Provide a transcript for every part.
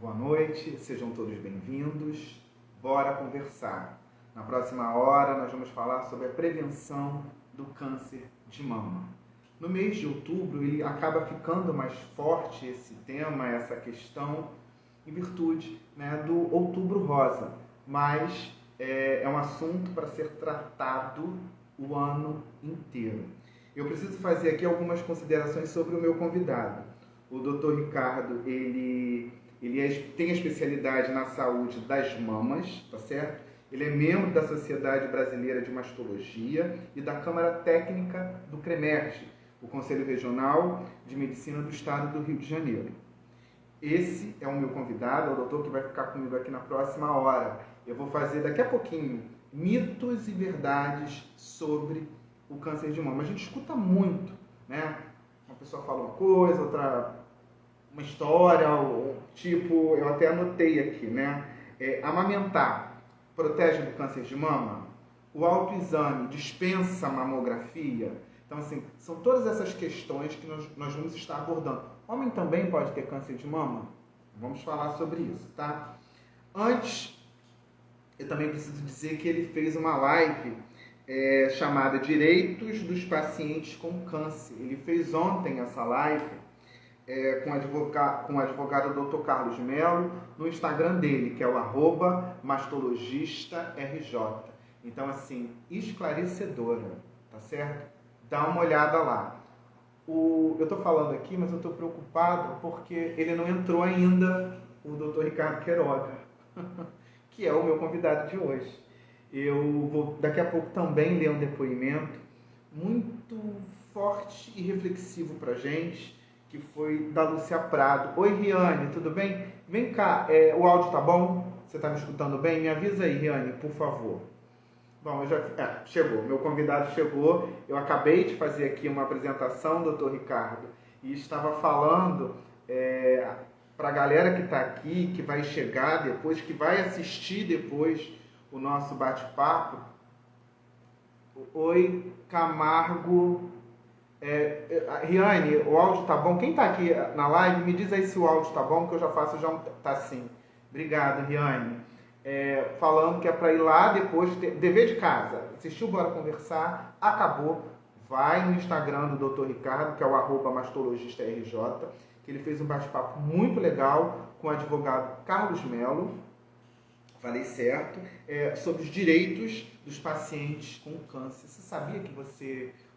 Boa noite, sejam todos bem-vindos. Bora conversar. Na próxima hora nós vamos falar sobre a prevenção do câncer de mama. No mês de outubro ele acaba ficando mais forte esse tema, essa questão, em virtude, do Outubro Rosa. Mas é um assunto para ser tratado o ano inteiro. Eu preciso fazer aqui algumas considerações sobre o meu convidado. O Dr. Ricardo, ele tem a especialidade na saúde das mamas, tá certo? Ele é membro da Sociedade Brasileira de Mastologia e da Câmara Técnica do CREMERGE, o Conselho Regional de Medicina do Estado do Rio de Janeiro. Esse é o meu convidado, é o doutor que vai ficar comigo aqui na próxima hora. Eu vou fazer daqui a pouquinho mitos e verdades sobre o câncer de mama. A gente escuta muito, né? Uma pessoa fala uma coisa, outra uma história, tipo, eu até anotei aqui, né? Amamentar protege do câncer de mama? O autoexame dispensa mamografia? Então, assim, são todas essas questões que nós vamos estar abordando. Homem também pode ter câncer de mama? Vamos falar sobre isso, tá? Antes, eu também preciso dizer que ele fez uma live chamada Direitos dos Pacientes com Câncer. Ele fez ontem essa live com o advogado Dr. Carlos Melo no Instagram dele, que é o @mastologistarj. Então, assim, esclarecedora, tá certo? Dá uma olhada lá. Eu estou falando aqui, mas eu estou preocupado porque ele não entrou ainda, o Dr. Ricardo Queiroga, que é o meu convidado de hoje. Eu vou daqui a pouco também ler um depoimento muito forte e reflexivo para a gente, que foi da Lúcia Prado. Oi, Riane, tudo bem? Vem cá, o áudio tá bom? Você tá me escutando bem? Me avisa aí, Riane, por favor. Bom, chegou, meu convidado chegou. Eu acabei de fazer aqui uma apresentação, doutor Ricardo, e estava falando para a galera que está aqui, que vai chegar depois, que vai assistir depois o nosso bate-papo. Oi, Camargo. Riane, o áudio tá bom? Quem tá aqui na live, me diz aí se o áudio tá bom, que eu já faço tá sim. Obrigado, Riane. Falando que é para ir lá depois, dever de casa, assistiu Bora Conversar, acabou, vai no Instagram do Dr. Ricardo, que é o @mastologistarj, que ele fez um bate-papo muito legal com o advogado Carlos Melo, falei certo, sobre os direitos dos pacientes com câncer. Você sabia que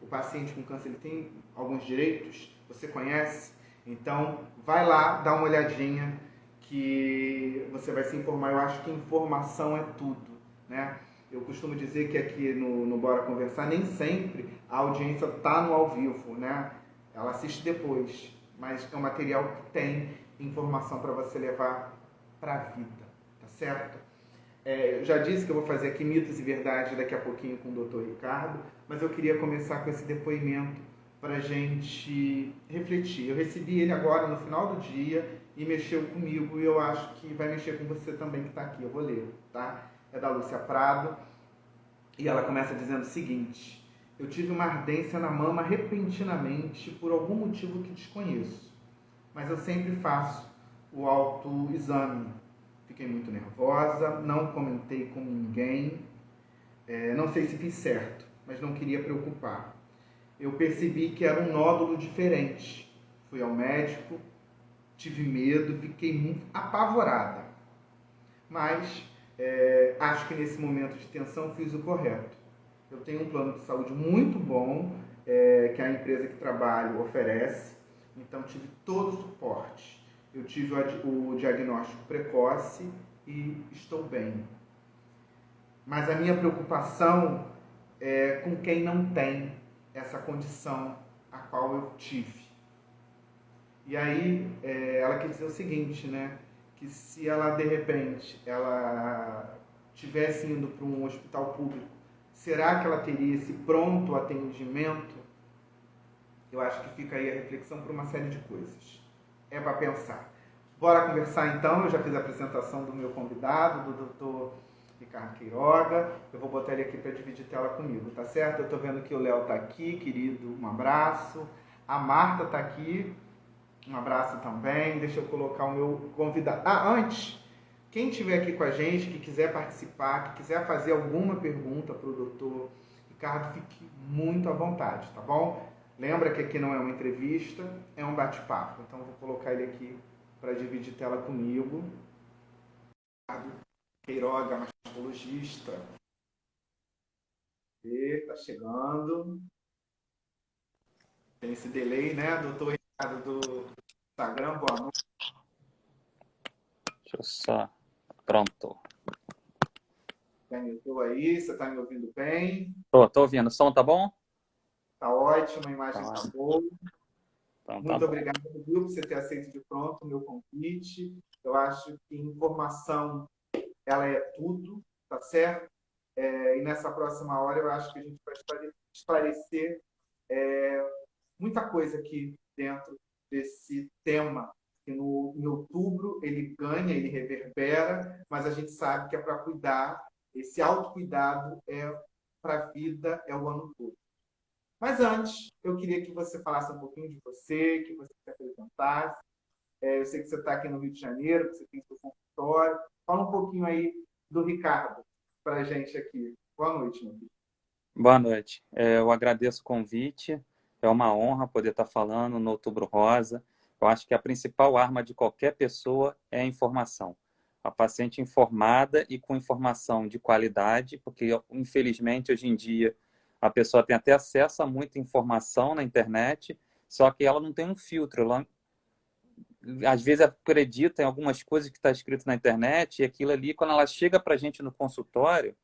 o paciente com câncer ele tem alguns direitos? Você conhece? Então, vai lá, dá uma olhadinha, que você vai se informar. Eu acho que informação é tudo, né? Eu costumo dizer que aqui no Bora Conversar, nem sempre a audiência está no ao vivo, né? Ela assiste depois, mas é um material que tem informação para você levar para a vida, tá certo? Eu já disse que eu vou fazer aqui mitos e verdades daqui a pouquinho com o Dr. Ricardo, mas eu queria começar com esse depoimento para a gente refletir. Eu recebi ele agora no final do dia e mexeu comigo, e eu acho que vai mexer com você também que está aqui. Eu vou ler, tá? É da Lúcia Prado, e ela começa dizendo o seguinte: eu tive uma ardência na mama repentinamente por algum motivo que desconheço, mas eu sempre faço o autoexame. Fiquei muito nervosa, não comentei com ninguém, não sei se fiz certo, mas não queria preocupar. Eu percebi que era um nódulo diferente. Fui ao médico, tive medo, fiquei muito apavorada. Mas acho que nesse momento de tensão fiz o correto. Eu tenho um plano de saúde muito bom, que a empresa que trabalho oferece, então tive todo o suporte. Eu tive o diagnóstico precoce e estou bem. Mas a minha preocupação é com quem não tem essa condição a qual eu tive. E aí ela quer dizer o seguinte, né? Que se ela, de repente, ela estivesse indo para um hospital público, será que ela teria esse pronto atendimento? Eu acho que fica aí a reflexão por uma série de coisas. É para pensar. Bora conversar então. Eu já fiz a apresentação do meu convidado, do Dr. Ricardo Queiroga. Eu vou botar ele aqui para dividir tela comigo, tá certo? Eu tô vendo que o Léo tá aqui, querido, um abraço. A Marta tá aqui. Um abraço também. Deixa eu colocar o meu convidado. Ah, antes, quem estiver aqui com a gente, que quiser participar, que quiser fazer alguma pergunta para o doutor Ricardo, fique muito à vontade, tá bom? Lembra que aqui não é uma entrevista, é um bate-papo. Então, eu vou colocar ele aqui para dividir tela comigo. Queiroga, mastologista. E tá chegando. Tem esse delay, né, doutor Ricardo do Instagram? Boa noite. Deixa eu só... Pronto. Estou aí, você está me ouvindo bem? Tô ouvindo. O som tá bom? Tá ótimo, a imagem Tá, tá boa. então tá Muito bom. obrigado, viu, por você ter aceito de pronto o meu convite. Eu acho que informação, ela é tudo, tá certo? E nessa próxima hora eu acho que a gente vai esclarecer muita coisa aqui dentro desse tema, que em outubro ele ganha, ele reverbera, mas a gente sabe que é para cuidar, esse autocuidado é para a vida, é o ano todo. Mas antes, eu queria que você falasse um pouquinho de você, que você se apresentasse. Eu sei que você está aqui no Rio de Janeiro, que você tem seu consultório. Fala um pouquinho aí do Ricardo para a gente aqui. Boa noite, meu filho. Boa noite. Eu agradeço o convite. É uma honra poder estar falando no Outubro Rosa. Eu acho que a principal arma de qualquer pessoa é a informação. A paciente informada e com informação de qualidade, porque, infelizmente, hoje em dia, a pessoa tem até acesso a muita informação na internet, só que ela não tem um filtro. Ela, às vezes, acredita em algumas coisas que está escrito na internet e aquilo ali, quando ela chega para a gente no consultório,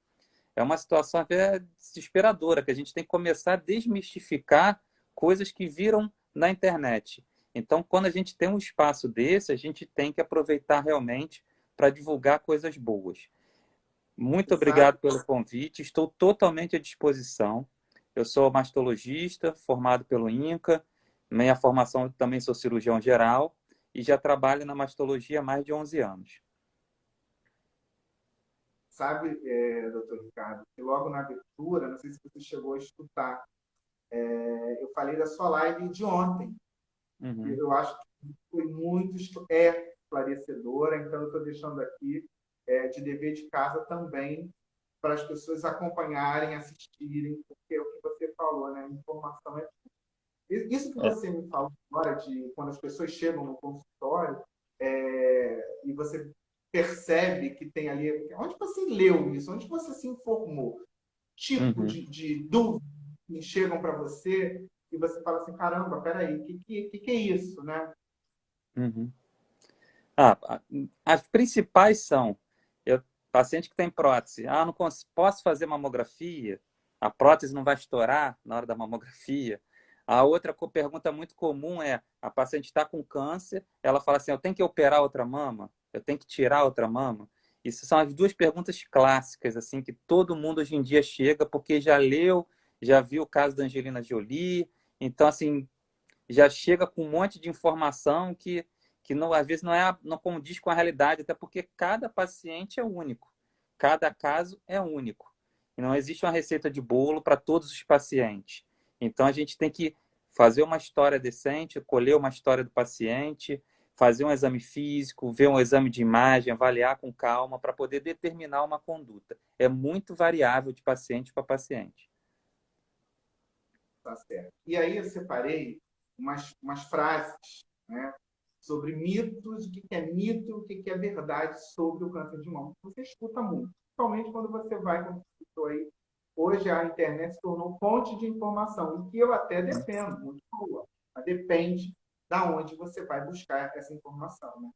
é uma situação até desesperadora, que a gente tem que começar a desmistificar coisas que viram na internet. Então, quando a gente tem um espaço desse, a gente tem que aproveitar realmente para divulgar coisas boas. Muito Você sabe, obrigado pelo convite, estou totalmente à disposição. Eu sou mastologista, formado pelo INCA, minha formação também sou cirurgião geral e já trabalho na mastologia há mais de 11 anos. sabe, doutor Ricardo, que logo na abertura, não sei se você chegou a escutar, eu falei da sua live de ontem. Uhum. Eu acho que foi muito esclarecedora, então eu estou deixando aqui de dever de casa também para as pessoas acompanharem, assistirem, porque é o que você falou, né? Informação é isso que É. você me falou agora de quando as pessoas chegam no consultório e você percebe que tem ali. Onde você leu isso? Onde você se informou? Tipo Uhum. de dúvidas que chegam para você e você fala assim: caramba, peraí, o que é isso, né? Uhum. As principais são paciente que tem prótese. Não posso fazer mamografia? A prótese não vai estourar na hora da mamografia? A outra pergunta muito comum é: a paciente está com câncer, ela fala assim: eu tenho que operar outra mama? Eu tenho que tirar outra mama? Isso são as duas perguntas clássicas, assim, que todo mundo hoje em dia chega porque já leu, já viu o caso da Angelina Jolie. Então, assim, já chega com um monte de informação que não, às vezes não condiz com a realidade, até porque cada paciente é único, cada caso é único. E não existe uma receita de bolo para todos os pacientes. Então a gente tem que fazer uma história decente, colher uma história do paciente, fazer um exame físico, ver um exame de imagem, avaliar com calma para poder determinar uma conduta. É muito variável de paciente para paciente. Tá certo. E aí eu separei umas frases, né, sobre mitos, o que é mito, o que é verdade sobre o câncer de mama. Você escuta muito, principalmente quando você vai, como você citou aí, hoje a internet se tornou fonte de informação, e que eu até defendo, muito boa, mas depende da onde você vai buscar essa informação, né?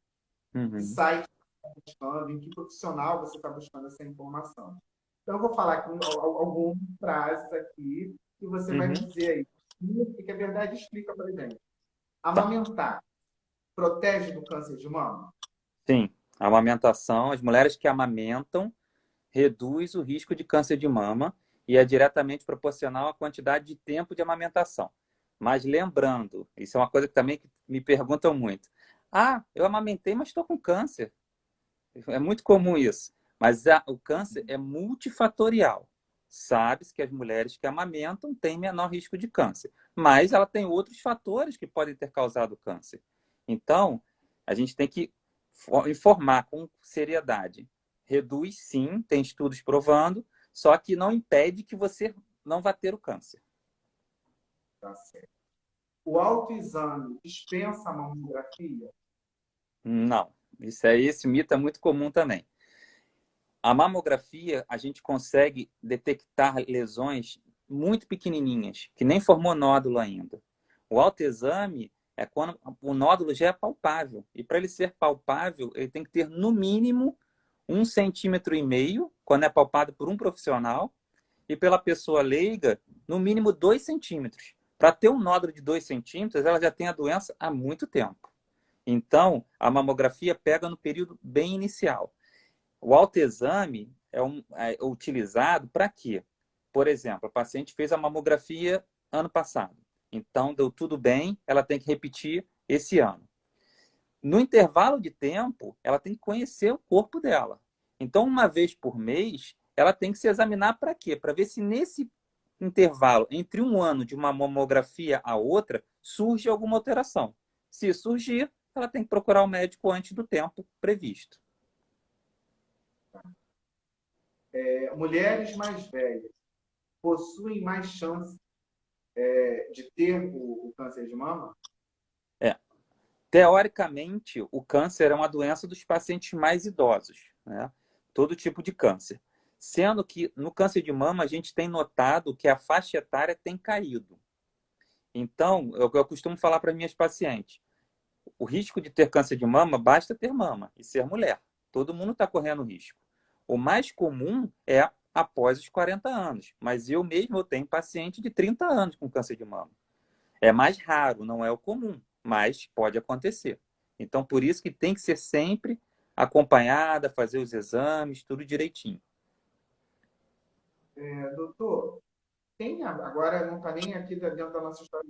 Que Uhum. site você está buscando, em que profissional você está buscando essa informação. Então, eu vou falar aqui algumas frases aqui e você vai Uhum. me dizer aí o que é verdade. Explica para gente. Tá. Amamentar protege do câncer de mama? Sim, a amamentação, as mulheres que amamentam reduz o risco de câncer de mama e é diretamente proporcional à quantidade de tempo de amamentação. Mas lembrando, isso é uma coisa que também me perguntam muito. Eu amamentei, mas estou com câncer. É muito comum isso. Mas o câncer é multifatorial. Sabe-se que as mulheres que amamentam têm menor risco de câncer. Mas ela tem outros fatores que podem ter causado câncer. Então, a gente tem que informar com seriedade. Reduz, sim, tem estudos provando, só que não impede que você não vá ter o câncer. Tá certo. O autoexame dispensa a mamografia? Não. Esse mito é muito comum também. A mamografia, a gente consegue detectar lesões muito pequenininhas, que nem formou nódulo ainda. O autoexame é quando o nódulo já é palpável. E para ele ser palpável, ele tem que ter, no mínimo, 1,5 cm, quando é palpado por um profissional, e pela pessoa leiga, no mínimo 2 centímetros. Para ter um nódulo de 2 centímetros, ela já tem a doença há muito tempo. Então, a mamografia pega no período bem inicial. O autoexame é utilizado para quê? Por exemplo, a paciente fez a mamografia ano passado. Então, deu tudo bem, ela tem que repetir esse ano. No intervalo de tempo, ela tem que conhecer o corpo dela. Então, uma vez por mês, ela tem que se examinar para quê? Para ver se nesse intervalo, entre um ano de uma mamografia a outra, surge alguma alteração. Se surgir, ela tem que procurar o médico antes do tempo previsto. Mulheres mais velhas possuem mais chance de ter o câncer de mama? É. Teoricamente, o câncer é uma doença dos pacientes mais idosos, né? Todo tipo de câncer. Sendo que no câncer de mama a gente tem notado que a faixa etária tem caído. Então, eu costumo falar para minhas pacientes, o risco de ter câncer de mama basta ter mama e ser mulher. Todo mundo está correndo risco. O mais comum é após os 40 anos, mas eu mesmo tenho paciente de 30 anos com câncer de mama. É mais raro, não é o comum, mas pode acontecer. Então, por isso que tem que ser sempre acompanhada, fazer os exames, tudo direitinho. Doutor, tem agora não está nem aqui dentro da nossa história,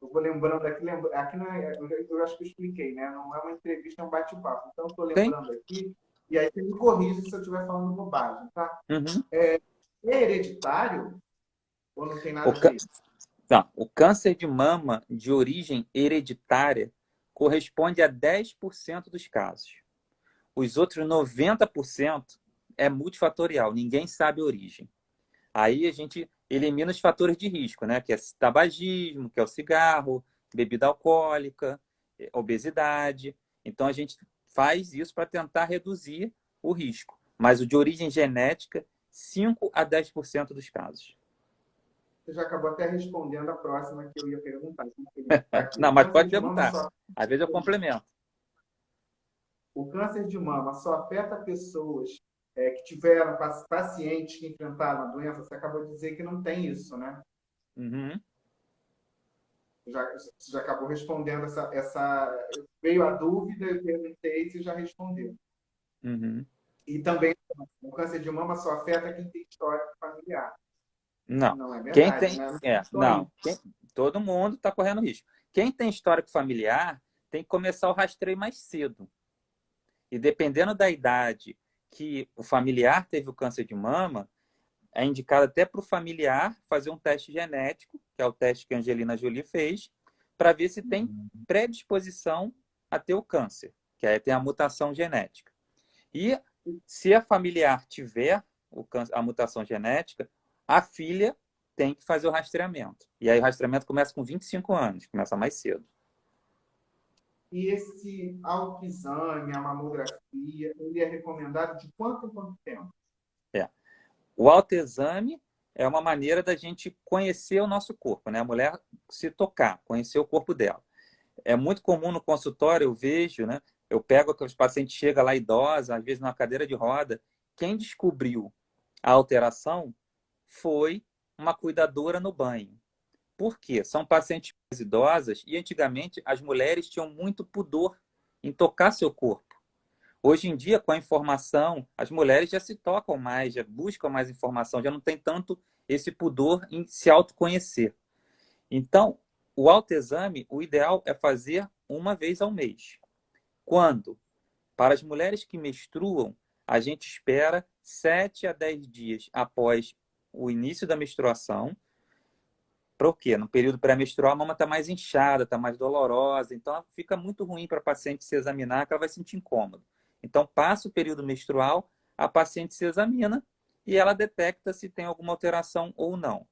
eu vou lembrando aqui, aqui não é, eu acho que eu expliquei, né? Não é uma entrevista, é um bate-papo. Então, estou Tem? lembrando aqui, e aí você me corrige se eu estiver falando bobagem, tá? Uhum. É hereditário ou não tem O, nada a cân- ver? não, o câncer de mama de origem hereditária corresponde a 10% dos casos. Os outros 90% é multifatorial, ninguém sabe a origem. Aí a gente elimina os fatores de risco, né? Que é tabagismo, que é o cigarro, bebida alcoólica, obesidade. Então a gente faz isso para tentar reduzir o risco. Mas o de origem genética, 5 a 10% dos casos. Você já acabou até respondendo a próxima que eu ia perguntar. Aqui, Não, o mas câncer pode de mama perguntar. só, Às vezes eu complemento. o câncer de mama só afeta pessoas que tiveram pacientes que enfrentaram a doença. Você acabou de dizer que não tem isso, né? Uhum, Você já acabou respondendo veio a dúvida, eu perguntei e você já respondeu. uhum. E também o câncer de mama só afeta quem tem histórico familiar. Não. Não é Quem verdade, tem. né? Não É, só não. isso. Todo mundo está correndo risco. Quem tem histórico familiar tem que começar o rastreio mais cedo. E dependendo da idade que o familiar teve o câncer de mama, é indicado até para o familiar fazer um teste genético, que é o teste que a Angelina Jolie fez, para ver se tem predisposição a ter o câncer, que aí tem a mutação genética. E se a familiar tiver a mutação genética, a filha tem que fazer o rastreamento. E aí o rastreamento começa com 25 anos, começa mais cedo. E esse autoexame, a mamografia, ele é recomendado de quanto em quanto tempo? É. O autoexame é uma maneira da gente conhecer o nosso corpo, né? A mulher se tocar, conhecer o corpo dela. É muito comum no consultório, eu vejo, né? Eu pego que os pacientes chegam lá idosa, às vezes numa cadeira de roda. Quem descobriu a alteração foi uma cuidadora no banho. Por quê? São pacientes mais idosas e antigamente as mulheres tinham muito pudor em tocar seu corpo. Hoje em dia, com a informação, as mulheres já se tocam mais, já buscam mais informação, já não tem tanto esse pudor em se autoconhecer. Então, o autoexame, o ideal é fazer uma vez ao mês. Quando? Para as mulheres que menstruam, a gente espera 7 a 10 dias após o início da menstruação Por quê? No período pré-menstrual, a mama está mais inchada, está mais dolorosa, então fica muito ruim para a paciente se examinar, que ela vai sentir incômodo. Então, passa o período menstrual, a paciente se examina e ela detecta se tem alguma alteração ou não.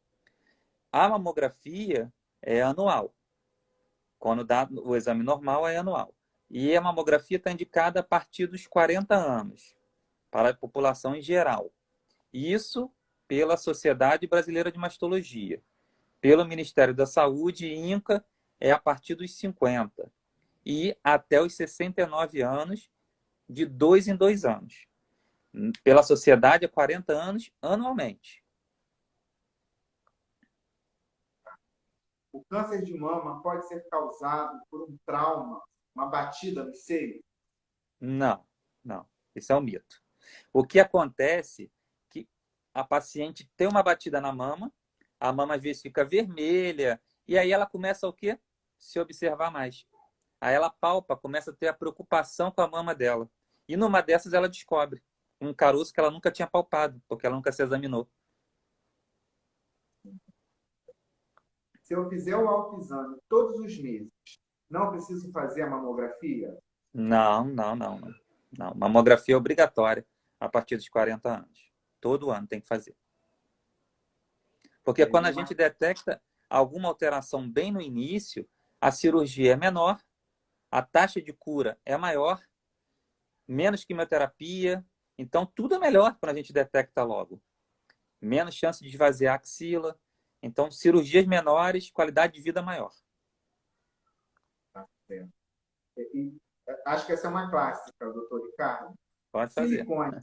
A mamografia é anual. Quando dá o exame normal, é anual. E a mamografia está indicada a partir dos 40 anos, para a população em geral. Isso pela Sociedade Brasileira de Mastologia. Pelo Ministério da Saúde, INCA, é a partir dos 50. E até os 69 anos, de 2 em 2 anos. Pela sociedade, é 40 anos anualmente. O câncer de mama pode ser causado por um trauma, uma batida no seio? Não, não. Isso é um mito. O que acontece é que a paciente tem uma batida na mama, a mama às vezes fica vermelha, e aí ela começa o quê? Se observar mais. Aí ela palpa, começa a ter a preocupação com a mama dela. E numa dessas ela descobre um caroço que ela nunca tinha palpado, porque ela nunca se examinou. Se eu fizer o autoexame todos os meses, não preciso fazer a mamografia? Não, não, não, não. Não. Mamografia é obrigatória a partir dos 40 anos. Todo ano tem que fazer. Porque quando a gente detecta alguma alteração bem no início, a cirurgia é menor, a taxa de cura é maior, menos quimioterapia. Então, tudo é melhor quando a gente detecta logo. Menos chance de esvaziar a axila. Então, cirurgias menores, qualidade de vida maior. Tá certo. Acho que essa é uma clássica, doutor Ricardo. Pode fazer. Silicone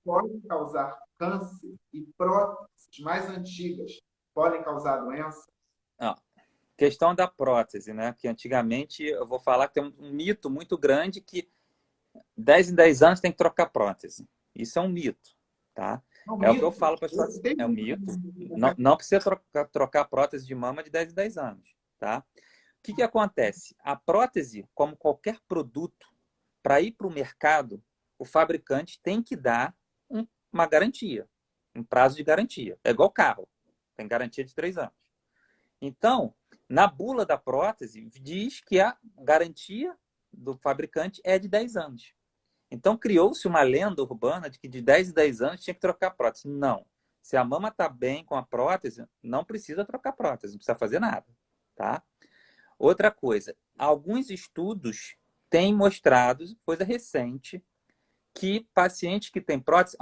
pode causar câncer e próteses mais antigas podem causar doença? Não. Questão da prótese, né? Que antigamente, eu vou falar que tem um mito muito grande que 10 em 10 anos tem que trocar prótese. Isso é um mito, tá? É um É o que eu mito. falo para as pessoas. É um mito. Não precisa trocar prótese de mama de 10 em 10 anos, tá? O que acontece? A prótese, como qualquer produto, para ir para o mercado, o fabricante tem que dar uma garantia, um prazo de garantia. É igual carro, tem garantia de 3 anos. Então, na bula da prótese, diz que a garantia do fabricante é de 10 anos. Então, criou-se uma lenda urbana de que de 10 em 10 anos tinha que trocar a prótese. Não. Se a mama está bem com a prótese, não precisa trocar a prótese, não precisa fazer nada. Tá? Outra coisa, alguns estudos têm mostrado, coisa recente, que pacientes que têm prótese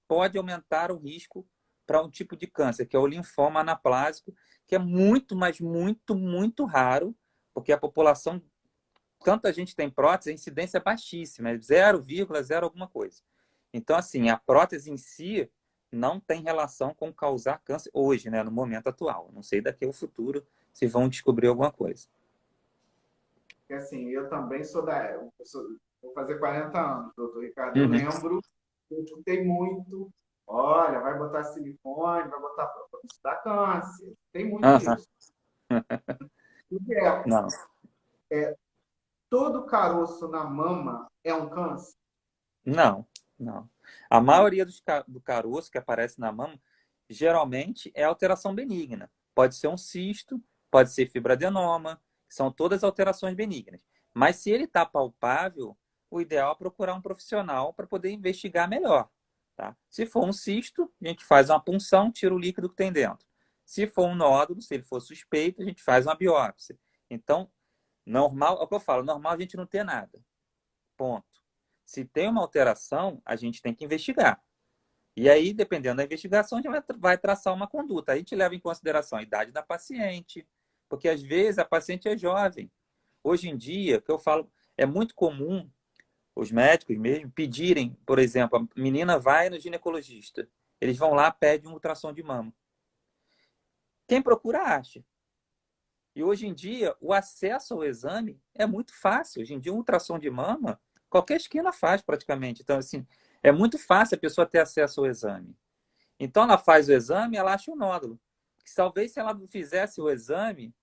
pode aumentar o risco para um tipo de câncer, que é o linfoma anaplásico, que é muito, mas muito, muito raro, porque a população, tanta gente tem prótese, a incidência é baixíssima, é 0,0 alguma coisa. Então, assim, a prótese em si não tem relação com causar câncer hoje, né, no momento atual. Não sei daqui ao futuro se vão descobrir alguma coisa. Porque, assim, eu também sou vou fazer 40 anos, doutor Ricardo. Eu Uhum. lembro, eu escutei muito, olha, vai botar silicone, vai botar isso dá câncer. Tem muito Uhum. isso. Porque é, Não. todo caroço na mama é um câncer? Não, não. A maioria do caroço que aparece na mama, geralmente é alteração benigna. Pode ser um cisto, pode ser fibroadenoma, são todas alterações benignas. Mas se ele está palpável, o ideal é procurar um profissional para poder investigar melhor. Tá? Se for um cisto, a gente faz uma punção, tira o líquido que tem dentro. Se for um nódulo, se ele for suspeito, a gente faz uma biópsia. Então, normal, é o que eu falo, normal a gente não ter nada. Ponto. Se tem uma alteração, a gente tem que investigar. E aí, dependendo da investigação, a gente vai traçar uma conduta. A gente leva em consideração a idade da paciente, porque às vezes a paciente é jovem. Hoje em dia, o que eu falo, é muito comum os médicos mesmo pedirem, por exemplo, a menina vai no ginecologista, eles vão lá, pedem um ultrassom de mama. Quem procura acha. E hoje em dia, o acesso ao exame é muito fácil. Hoje em dia, um ultrassom de mama, qualquer esquina faz praticamente. Então, assim, é muito fácil a pessoa ter acesso ao exame. Então, ela faz o exame, ela acha um nódulo. Que talvez se ela não fizesse o exame,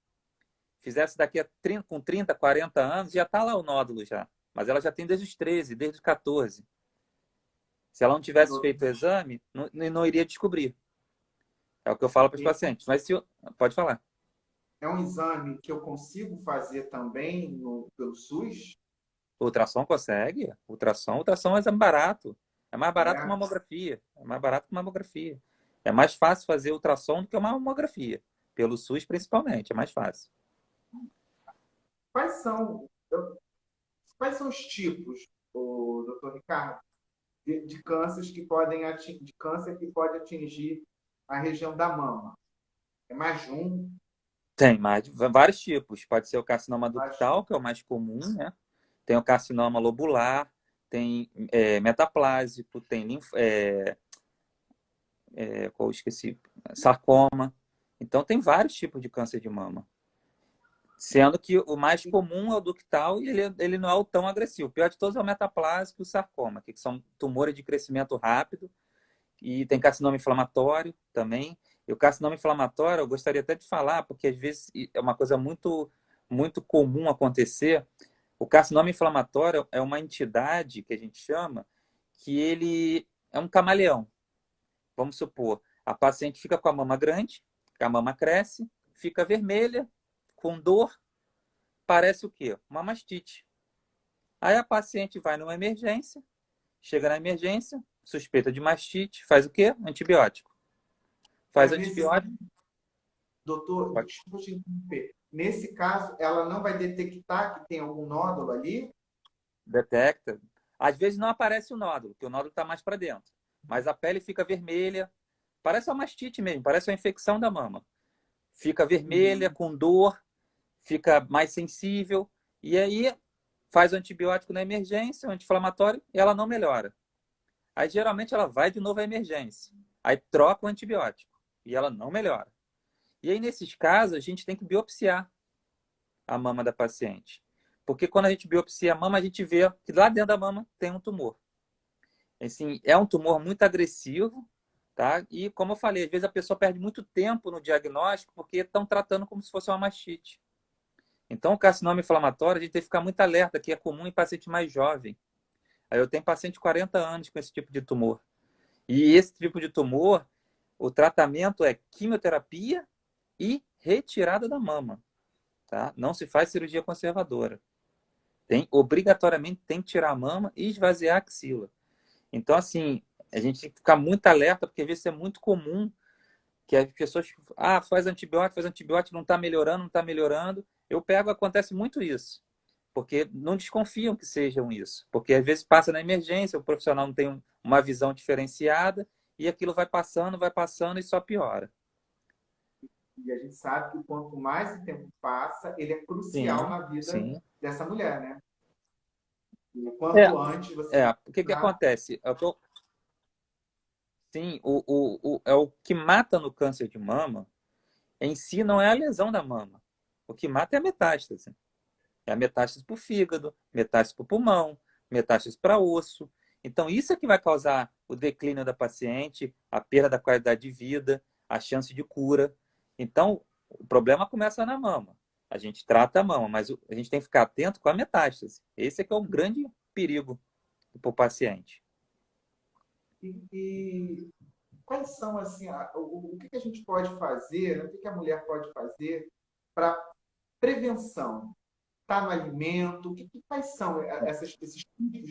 fizesse daqui a 30, com 30, 40 anos, já está lá o nódulo já. Mas ela já tem desde os 13, desde os 14. Se ela não tivesse feito o exame, não iria descobrir. É o que eu falo para os pacientes. Mas se pode falar. é um exame que eu consigo fazer também pelo SUS? Ultrassom consegue? Ultrassom é barato. É mais barato que É. mamografia. É mais barato que mamografia. É mais fácil fazer ultrassom do que uma mamografia. Pelo SUS, principalmente, é mais fácil. Quais são, quais são os tipos, o doutor Ricardo, de cânceres que podem de câncer que pode atingir a região da mama? É mais de um? Tem vários tipos. Pode ser o carcinoma Mais de um? ductal, que é o mais comum, né? Tem o carcinoma lobular, tem metaplásico, tem qual eu esqueci, sarcoma. Então, tem vários tipos de câncer de mama. Sendo que o mais comum é o ductal e ele não é o tão agressivo. O pior de todos é o metaplásico e o sarcoma, que são tumores de crescimento rápido. E tem carcinoma inflamatório também. E o carcinoma inflamatório, eu gostaria até de falar, porque às vezes é uma coisa muito comum acontecer. O carcinoma inflamatório é uma entidade que a gente chama que ele é um camaleão. Vamos supor, a paciente fica com a mama grande, a mama cresce, fica vermelha, com dor, parece o quê? Uma mastite. Aí a paciente vai numa emergência, chega na emergência, suspeita de mastite, faz o quê? Antibiótico. Faz Mas nesse, antibiótico, doutor, pode- desculpa te interromper. Nesse caso, ela não vai detectar que tem algum nódulo ali? detecta. Às vezes não aparece o nódulo, porque o nódulo está mais para dentro. Mas a pele fica vermelha, parece uma mastite mesmo, parece uma infecção da mama. Fica vermelha, Uhum. com dor, fica mais sensível. E aí faz o antibiótico na emergência, o anti-inflamatório, e ela não melhora. Aí geralmente ela vai de novo à emergência. Aí troca o antibiótico e ela não melhora. E aí, nesses casos, a gente tem que biopsiar a mama da paciente. Porque quando a gente biopsia a mama, a gente vê que lá dentro da mama tem um tumor. Assim, é um tumor muito agressivo, tá? E, como eu falei, às vezes a pessoa perde muito tempo no diagnóstico porque estão tratando como se fosse uma mastite. Então, o carcinoma inflamatório, a gente tem que ficar muito alerta, que é comum em paciente mais jovem. Aí eu tenho paciente de 40 anos com esse tipo de tumor. E esse tipo de tumor, o tratamento é quimioterapia e retirada da mama. Tá? Não se faz cirurgia conservadora. Obrigatoriamente tem que tirar a mama e esvaziar a axila. Então, assim, a gente tem que ficar muito alerta, porque às vezes é muito comum que as pessoas, faz antibiótico, não está melhorando, não está melhorando. Eu pego, acontece muito isso, porque não desconfiam que sejam isso, porque às vezes passa na emergência, o profissional não tem uma visão diferenciada e aquilo vai passando e só piora. E a gente sabe que quanto mais o tempo passa, ele é crucial Sim, na vida sim. dessa mulher, né? E É, quanto antes você o que que tá, acontece? Sim, é o que mata no câncer de mama em si não é a lesão da mama. O que mata é a metástase. É a metástase para o fígado, metástase para o pulmão, metástase para osso. Então, isso é que vai causar o declínio da paciente, a perda da qualidade de vida, a chance de cura. Então, o problema começa na mama. A gente trata a mama, mas a gente tem que ficar atento com a metástase. Esse é que é o grande perigo para o paciente. e quais são assim o que a gente pode fazer, o que a mulher pode fazer para prevenção? Está no alimento? Quais são esses tipos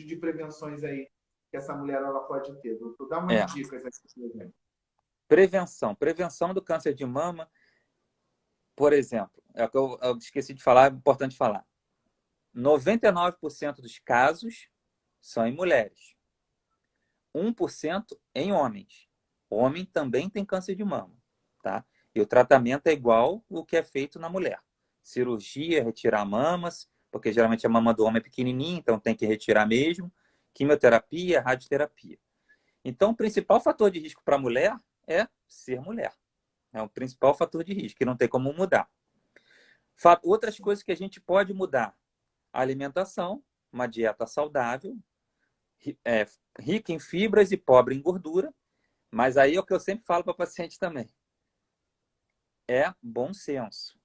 de prevenções aí que essa mulher ela pode ter? Vou dar É, umas dicas aqui, por exemplo. prevenção. Prevenção do câncer de mama, por exemplo, é o que eu esqueci de falar, é importante falar. 99% dos casos são em mulheres. 1% em homens. Homem também tem câncer de mama, tá? E o tratamento é igual o que é feito na mulher. Cirurgia, retirar mamas, porque geralmente a mama do homem é pequenininha, então tem que retirar mesmo. Quimioterapia, radioterapia. Então, o principal fator de risco para a mulher é ser mulher. É o principal fator de risco, que não tem como mudar. Outras coisas que a gente pode mudar. A alimentação, uma dieta saudável, é, rica em fibras e pobre em gordura. Mas aí é o que eu sempre falo para o paciente também. É bom senso.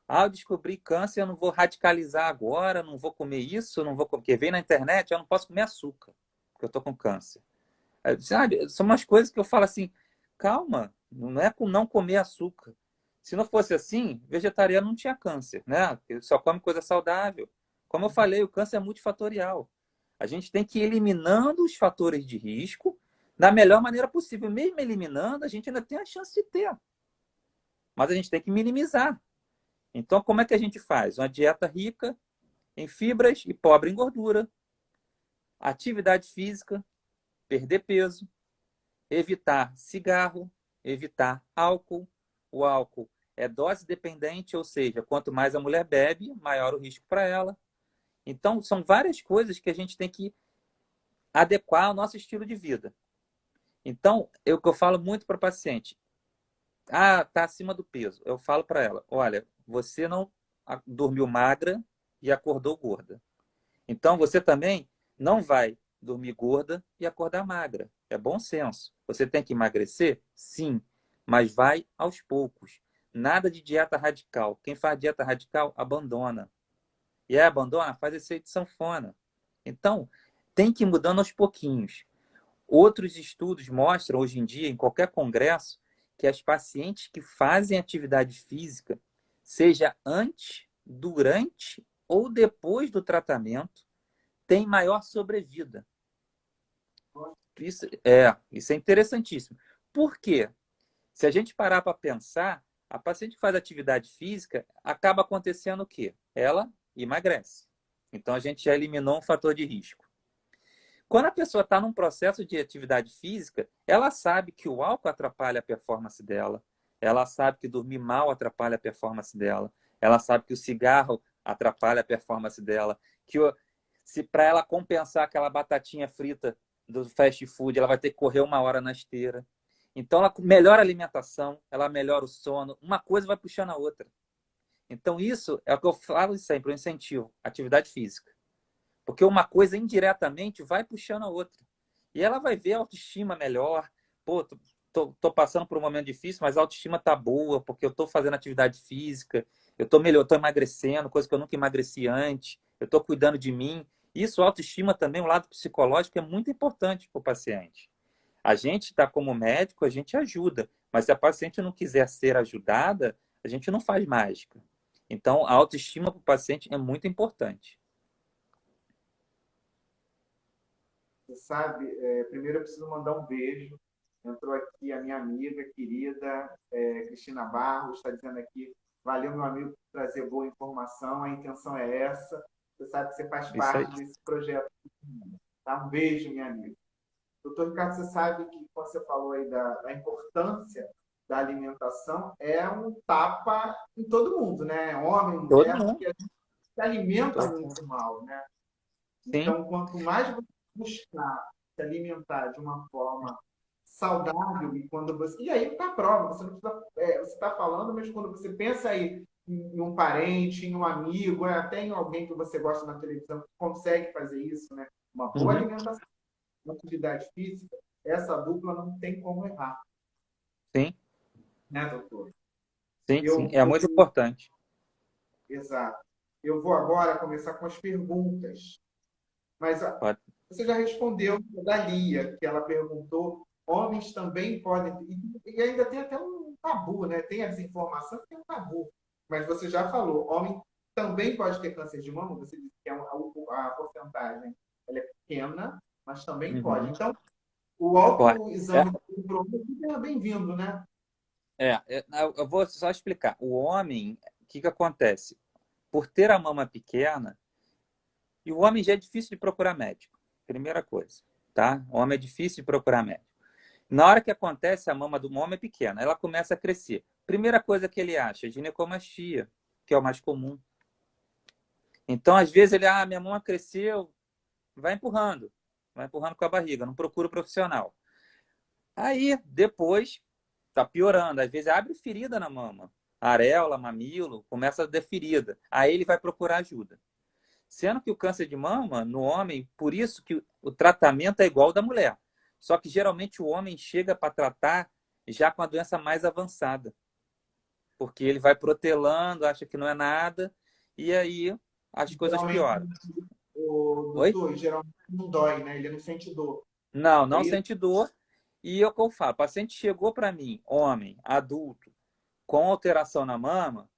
Eu descobri câncer, eu não vou radicalizar agora, não vou comer isso, não vou comer. Porque vem na internet, eu não posso comer açúcar, porque eu estou com câncer. Sabe, são umas coisas que eu falo assim, calma, não é com não comer açúcar. Se não fosse assim, vegetariano não tinha câncer, né? Ele só come coisa saudável. Como eu falei, o câncer é multifatorial. A gente tem que ir eliminando os fatores de risco da melhor maneira possível. Mesmo eliminando, a gente ainda tem a chance de ter. Mas a gente tem que minimizar. Então, como é que a gente faz? Uma dieta rica em fibras e pobre em gordura. Atividade física, perder peso, evitar cigarro, evitar álcool. O álcool é dose dependente, ou seja, quanto mais a mulher bebe, maior o risco para ela. Então, são várias coisas que a gente tem que adequar ao nosso estilo de vida. Então, o que eu falo muito para o paciente, tá acima do peso. Eu falo para ela, olha, você não dormiu magra e acordou gorda. Então, você também não vai dormir gorda e acordar magra. É bom senso. Você tem que emagrecer? Sim, mas vai aos poucos. Nada de dieta radical. Quem faz dieta radical, abandona. E aí abandona, faz efeito sanfona. Então, tem que ir mudando aos pouquinhos. Outros estudos mostram, hoje em dia, em qualquer congresso, que as pacientes que fazem atividade física, seja antes, durante ou depois do tratamento, têm maior sobrevida. Isso é interessantíssimo. Por quê? Se a gente parar para pensar, a paciente que faz atividade física, acaba acontecendo o quê? Ela emagrece. Então, a gente já eliminou um fator de risco. Quando a pessoa está num processo de atividade física, ela sabe que o álcool atrapalha a performance dela, ela sabe que dormir mal atrapalha a performance dela, ela sabe que o cigarro atrapalha a performance dela, que se para ela compensar aquela batatinha frita do fast food, ela vai ter que correr 1 hora na esteira. Então, ela melhora a alimentação, ela melhora o sono, uma coisa vai puxando a outra. Então, isso é o que eu falo sempre, o incentivo, atividade física. Porque uma coisa indiretamente vai puxando a outra. E ela vai ver a autoestima melhor. Pô, tô passando por um momento difícil, mas a autoestima tá boa, porque eu tô fazendo atividade física, eu tô melhor, tô emagrecendo, coisa que eu nunca emagreci antes, eu tô cuidando de mim. Isso, autoestima também, o lado psicológico é muito importante para o paciente. A gente está como médico, a gente ajuda, mas se a paciente não quiser ser ajudada, a gente não faz mágica. Então, a autoestima para o paciente é muito importante. Você sabe, primeiro eu preciso mandar um beijo. Entrou aqui a minha amiga querida, Cristina Barros, está dizendo aqui, valeu, meu amigo, por trazer boa informação, a intenção é essa. Você sabe que você faz Isso aí. parte desse projeto. Tá? Um beijo, minha amiga. Doutor Ricardo, você sabe que quando você falou aí da importância da alimentação, é um tapa em todo mundo, né? Homem, Todo mulher, mundo. porque a gente se alimenta Todo mundo. muito mal, né? Sim. Então, quanto mais você buscar se alimentar de uma forma saudável, e quando você. E aí está a prova, você não precisa. Você está falando, mas quando você pensa aí em um parente, em um amigo, até em alguém que você gosta na televisão, que consegue fazer isso, né? Uma boa Uhum. alimentação, uma atividade física, essa dupla não tem como errar, Sim, né, doutor? sim, sim. Eu É vou. muito importante. Exato. Eu vou agora começar com as perguntas. Mas Pode. você já respondeu da Lia, que ela perguntou, homens também podem, e ainda tem até um tabu, né? Tem a desinformação que tem um tabu. Mas você já falou, homem também pode ter câncer de mama, você disse que a porcentagem ela é pequena, mas também pode. Uhum. Então, o Pode. autoexame para o homem é bem-vindo, né? Eu vou só explicar. O homem, o que acontece? Por ter a mama pequena, e o homem já é difícil de procurar médico. Primeira coisa, tá? O homem é difícil de procurar médico. Na hora que acontece, a mama do homem é pequena, ela começa a crescer. Primeira coisa que ele acha, ginecomastia, que é o mais comum. Então, às vezes, minha mama cresceu, vai empurrando com a barriga, não procura o profissional. Aí, depois, tá piorando. Às vezes, abre ferida na mama, areola, mamilo, começa a ter ferida. Aí ele vai procurar ajuda. Sendo que o câncer de mama, no homem, por isso que o tratamento é igual ao da mulher. Só que, geralmente, o homem chega para tratar já com a doença mais avançada. Porque ele vai protelando, acha que não é nada, e aí as coisas Geralmente, pioram. o Oi? doutor, geralmente não dói, né? Ele não sente dor. Não, É não isso? sente dor. E é o que eu falo, o paciente chegou para mim, homem, adulto, Com alteração na mama,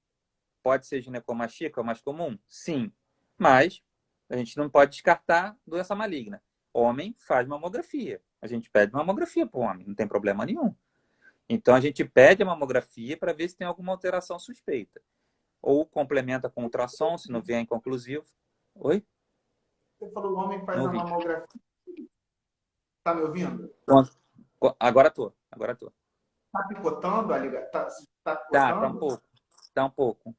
pode ser ginecomastia, que é o mais comum? Sim. Mas a gente não pode descartar doença maligna. Homem faz mamografia. A gente pede mamografia para o homem, não tem problema nenhum. Então a gente pede a mamografia para ver se tem alguma alteração suspeita. Ou complementa com ultrassom, se não vier inconclusivo. Oi? Você falou o homem faz Não a ouvi. mamografia. Tá me ouvindo? Agora tô. Agora tô. Tá picotando a liga? Tá Tá um picotando? pouco. Tá um pouco.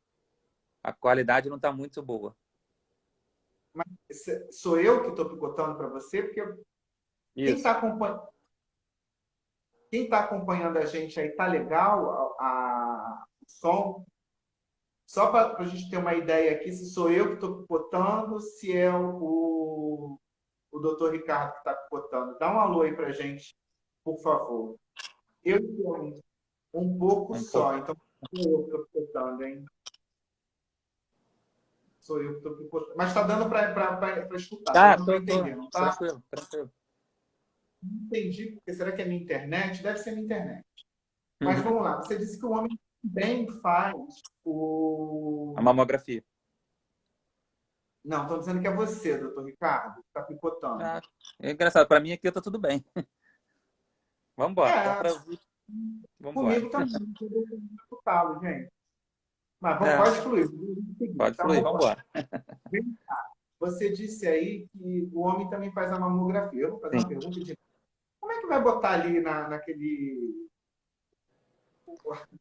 A qualidade não tá muito boa. Mas sou eu que estou picotando para você, porque quem Isso. está acompanhando a gente aí tá legal o som? Só para a gente ter uma ideia aqui, se sou eu que estou picotando, se é o doutor Ricardo que está picotando. Dá um alô aí para a gente, por favor. Eu tenho um pouco Um só, pouco. então sou eu que estou picotando, hein? Sou eu que estou picotando. Mas está dando para escutar, está Tá, dando para tô. entender, não está? Tranquilo, tranquilo. Não entendi, porque será que é minha internet? Deve ser minha internet. Mas Uhum. vamos lá, você disse que o homem também faz A o. mamografia. Não, estou dizendo que é você, doutor Ricardo, que está picotando. Ah, é engraçado. Para mim aqui tá tudo bem. Vamos embora. Dá É, para ouvir. Vamos embora. comigo também, não estou picotá-lo, gente. Mas É, pode fluir. pode Então fluir. vamos Vamos lá. embora. Você disse aí que o homem também faz a mamografia. Eu vou fazer uma Sim. pergunta de como é que vai botar ali naquele.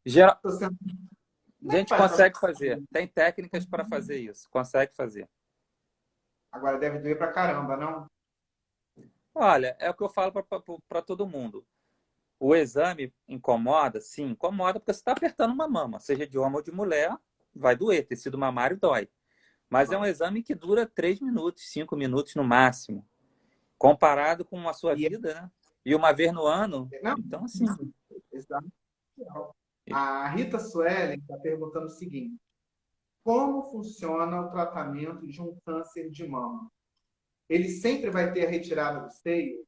Geral, Tô sendo... a Como é que gente faz para. consegue fazer. Tem técnicas para fazer isso. Consegue fazer. Agora deve doer pra caramba, não? Olha, é o que eu falo para todo mundo. O exame incomoda? Sim, incomoda porque você está apertando uma mama, seja de homem ou de mulher, vai doer. Tecido mamário dói. Mas é um exame que dura 3 minutos, 5 minutos no máximo, comparado com a sua E vida, né? E uma vez no ano. não, Então, assim. exato. A Rita Suelen está perguntando o seguinte: como funciona o tratamento de um câncer de mama? Ele sempre vai ter a retirada do seio?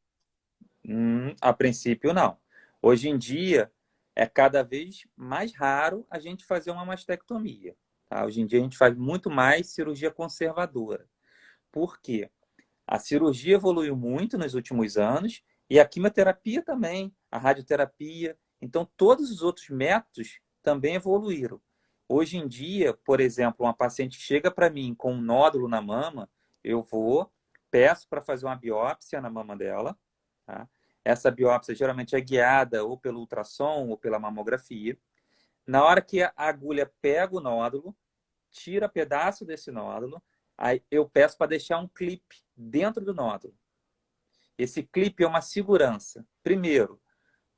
A princípio, não. Hoje em dia, é cada vez mais raro a gente fazer uma mastectomia. Tá? Hoje em dia, a gente faz muito mais cirurgia conservadora. Por quê? A cirurgia evoluiu muito nos últimos anos e a quimioterapia também, a radioterapia. Então, todos os outros métodos também evoluíram. Hoje em dia, por exemplo, uma paciente chega para mim com um nódulo na mama, eu vou, peço para fazer uma biópsia na mama dela. Tá? Essa biópsia geralmente é guiada ou pelo ultrassom ou pela mamografia. Na hora que a agulha pega o nódulo, tira pedaço desse nódulo, aí eu peço para deixar um clipe dentro do nódulo. Esse clipe é uma segurança. Primeiro,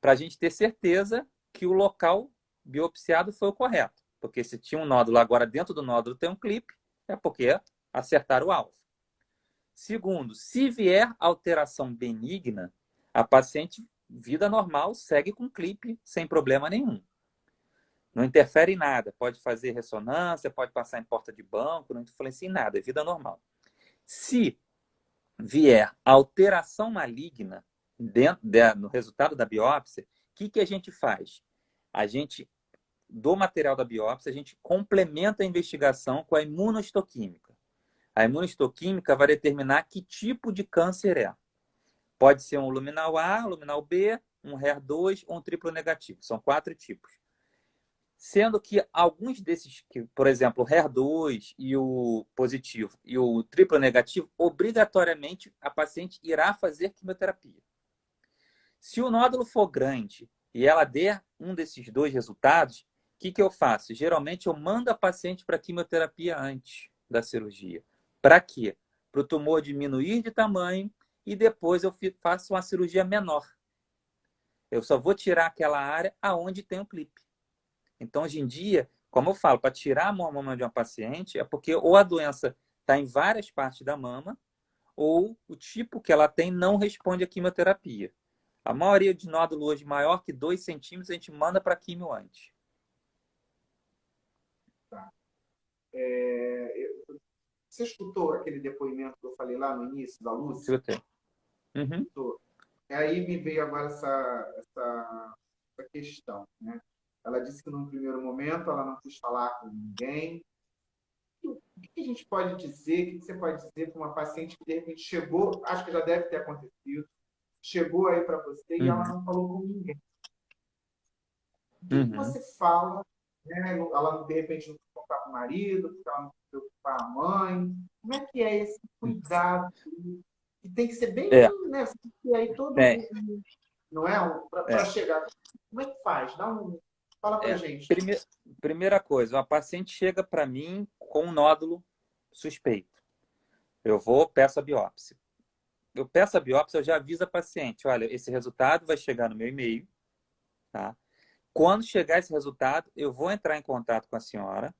para a gente ter certeza que o local biopsiado foi o correto. Porque se tinha um nódulo agora dentro do nódulo tem um clipe, é porque acertaram o alvo. Segundo, se vier alteração benigna, a paciente, vida normal, segue com clipe sem problema nenhum. Não interfere em nada. Pode fazer ressonância, pode passar em porta de banco, não influencia em nada, é vida normal. Se vier alteração maligna no resultado da biópsia, o que a gente faz? A gente, do material da biópsia, a gente complementa a investigação com a imunohistoquímica. A imunohistoquímica vai determinar que tipo de câncer é. Pode ser um luminal A, luminal B, um HER2 ou um triplo negativo. São 4 tipos. Sendo que alguns desses, por exemplo, o HER2 e o positivo e o triplo negativo, obrigatoriamente a paciente irá fazer quimioterapia. Se o nódulo for grande e ela der um desses dois resultados, o que eu faço? Geralmente eu mando a paciente para quimioterapia antes da cirurgia. Para quê? Para o tumor diminuir de tamanho e depois eu faço uma cirurgia menor. Eu só vou tirar aquela área aonde tem o clipe. Então, hoje em dia, como eu falo, para tirar a mama de uma paciente, é porque ou a doença está em várias partes da mama, ou o tipo que ela tem não responde à quimioterapia. A maioria de nódulo hoje maior que 2 centímetros, a gente manda para quimio antes. Tá. Você escutou aquele depoimento que eu falei lá no início, da Lúcia? Escutei. Uhum. Escutou. Aí me veio agora essa questão, né? Ela disse que, num primeiro momento, ela não quis falar com ninguém. O que a gente pode dizer? O que você pode dizer para uma paciente que, de repente, chegou, acho que já deve ter acontecido, chegou aí para você e ela Uhum, não falou com ninguém? O que uhum. você fala? Né? Ela, de repente, não quis contar para o marido, porque ela não quis preocupar a mãe. Como é que é esse cuidado? Que tem que ser bem, É, né? Você tem que ter aí todo é, não é? Para é, chegar. Como é que faz? Fala para é. gente. Primeira coisa, uma paciente chega para mim com um nódulo suspeito. Eu vou, peço a biópsia. Eu peço a biópsia, eu já aviso a paciente, olha, esse resultado vai chegar no meu e-mail, tá? Quando chegar esse resultado, eu vou entrar em contato com a senhora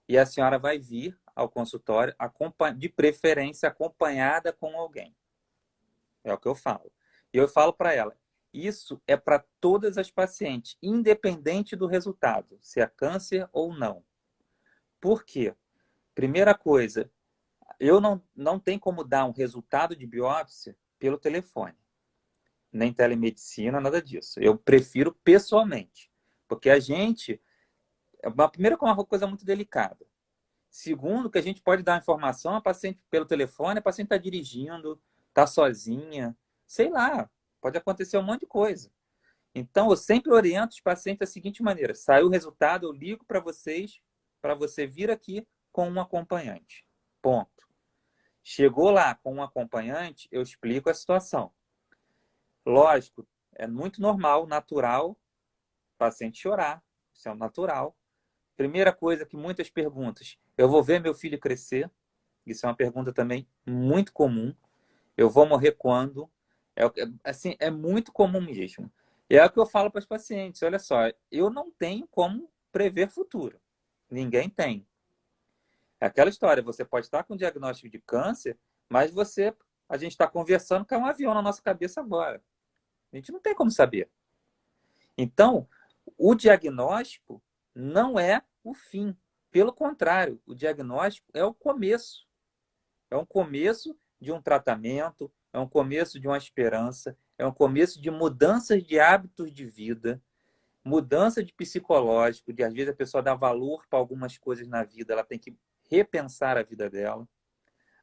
e a senhora vai vir ao consultório, de preferência acompanhada com alguém. É o que eu falo. E eu falo para ela, isso é para todas as pacientes, independente do resultado, se é câncer ou não. Por quê? Primeira coisa, eu não tenho como dar um resultado de biópsia pelo telefone, nem telemedicina, nada disso. Eu prefiro pessoalmente, porque a gente, primeiro que é uma coisa muito delicada. Segundo, que a gente pode dar informação a paciente pelo telefone, a paciente está dirigindo, está sozinha, sei lá, pode acontecer um monte de coisa. Então, eu sempre oriento os pacientes da seguinte maneira: saiu o resultado, eu ligo para você vir aqui com um acompanhante. Ponto. Chegou lá com um acompanhante, eu explico a situação. Lógico, é muito normal, natural, o paciente chorar, isso é natural. Primeira coisa que muitas perguntas: eu vou ver meu filho crescer? Isso é uma pergunta também muito comum. Eu vou morrer quando? Assim, é muito comum mesmo. E é o que eu falo para os pacientes: olha só, eu não tenho como prever futuro. Ninguém tem. É aquela história, você pode estar com diagnóstico de câncer, mas a gente está conversando, cai um avião na nossa cabeça agora. A gente não tem como saber. Então, o diagnóstico não é o fim. Pelo contrário, o diagnóstico é o começo. É um começo de um tratamento, é um começo de uma esperança, é um começo de mudanças de hábitos de vida, mudança de psicológico, de às vezes a pessoa dá valor para algumas coisas na vida, ela tem que repensar a vida dela.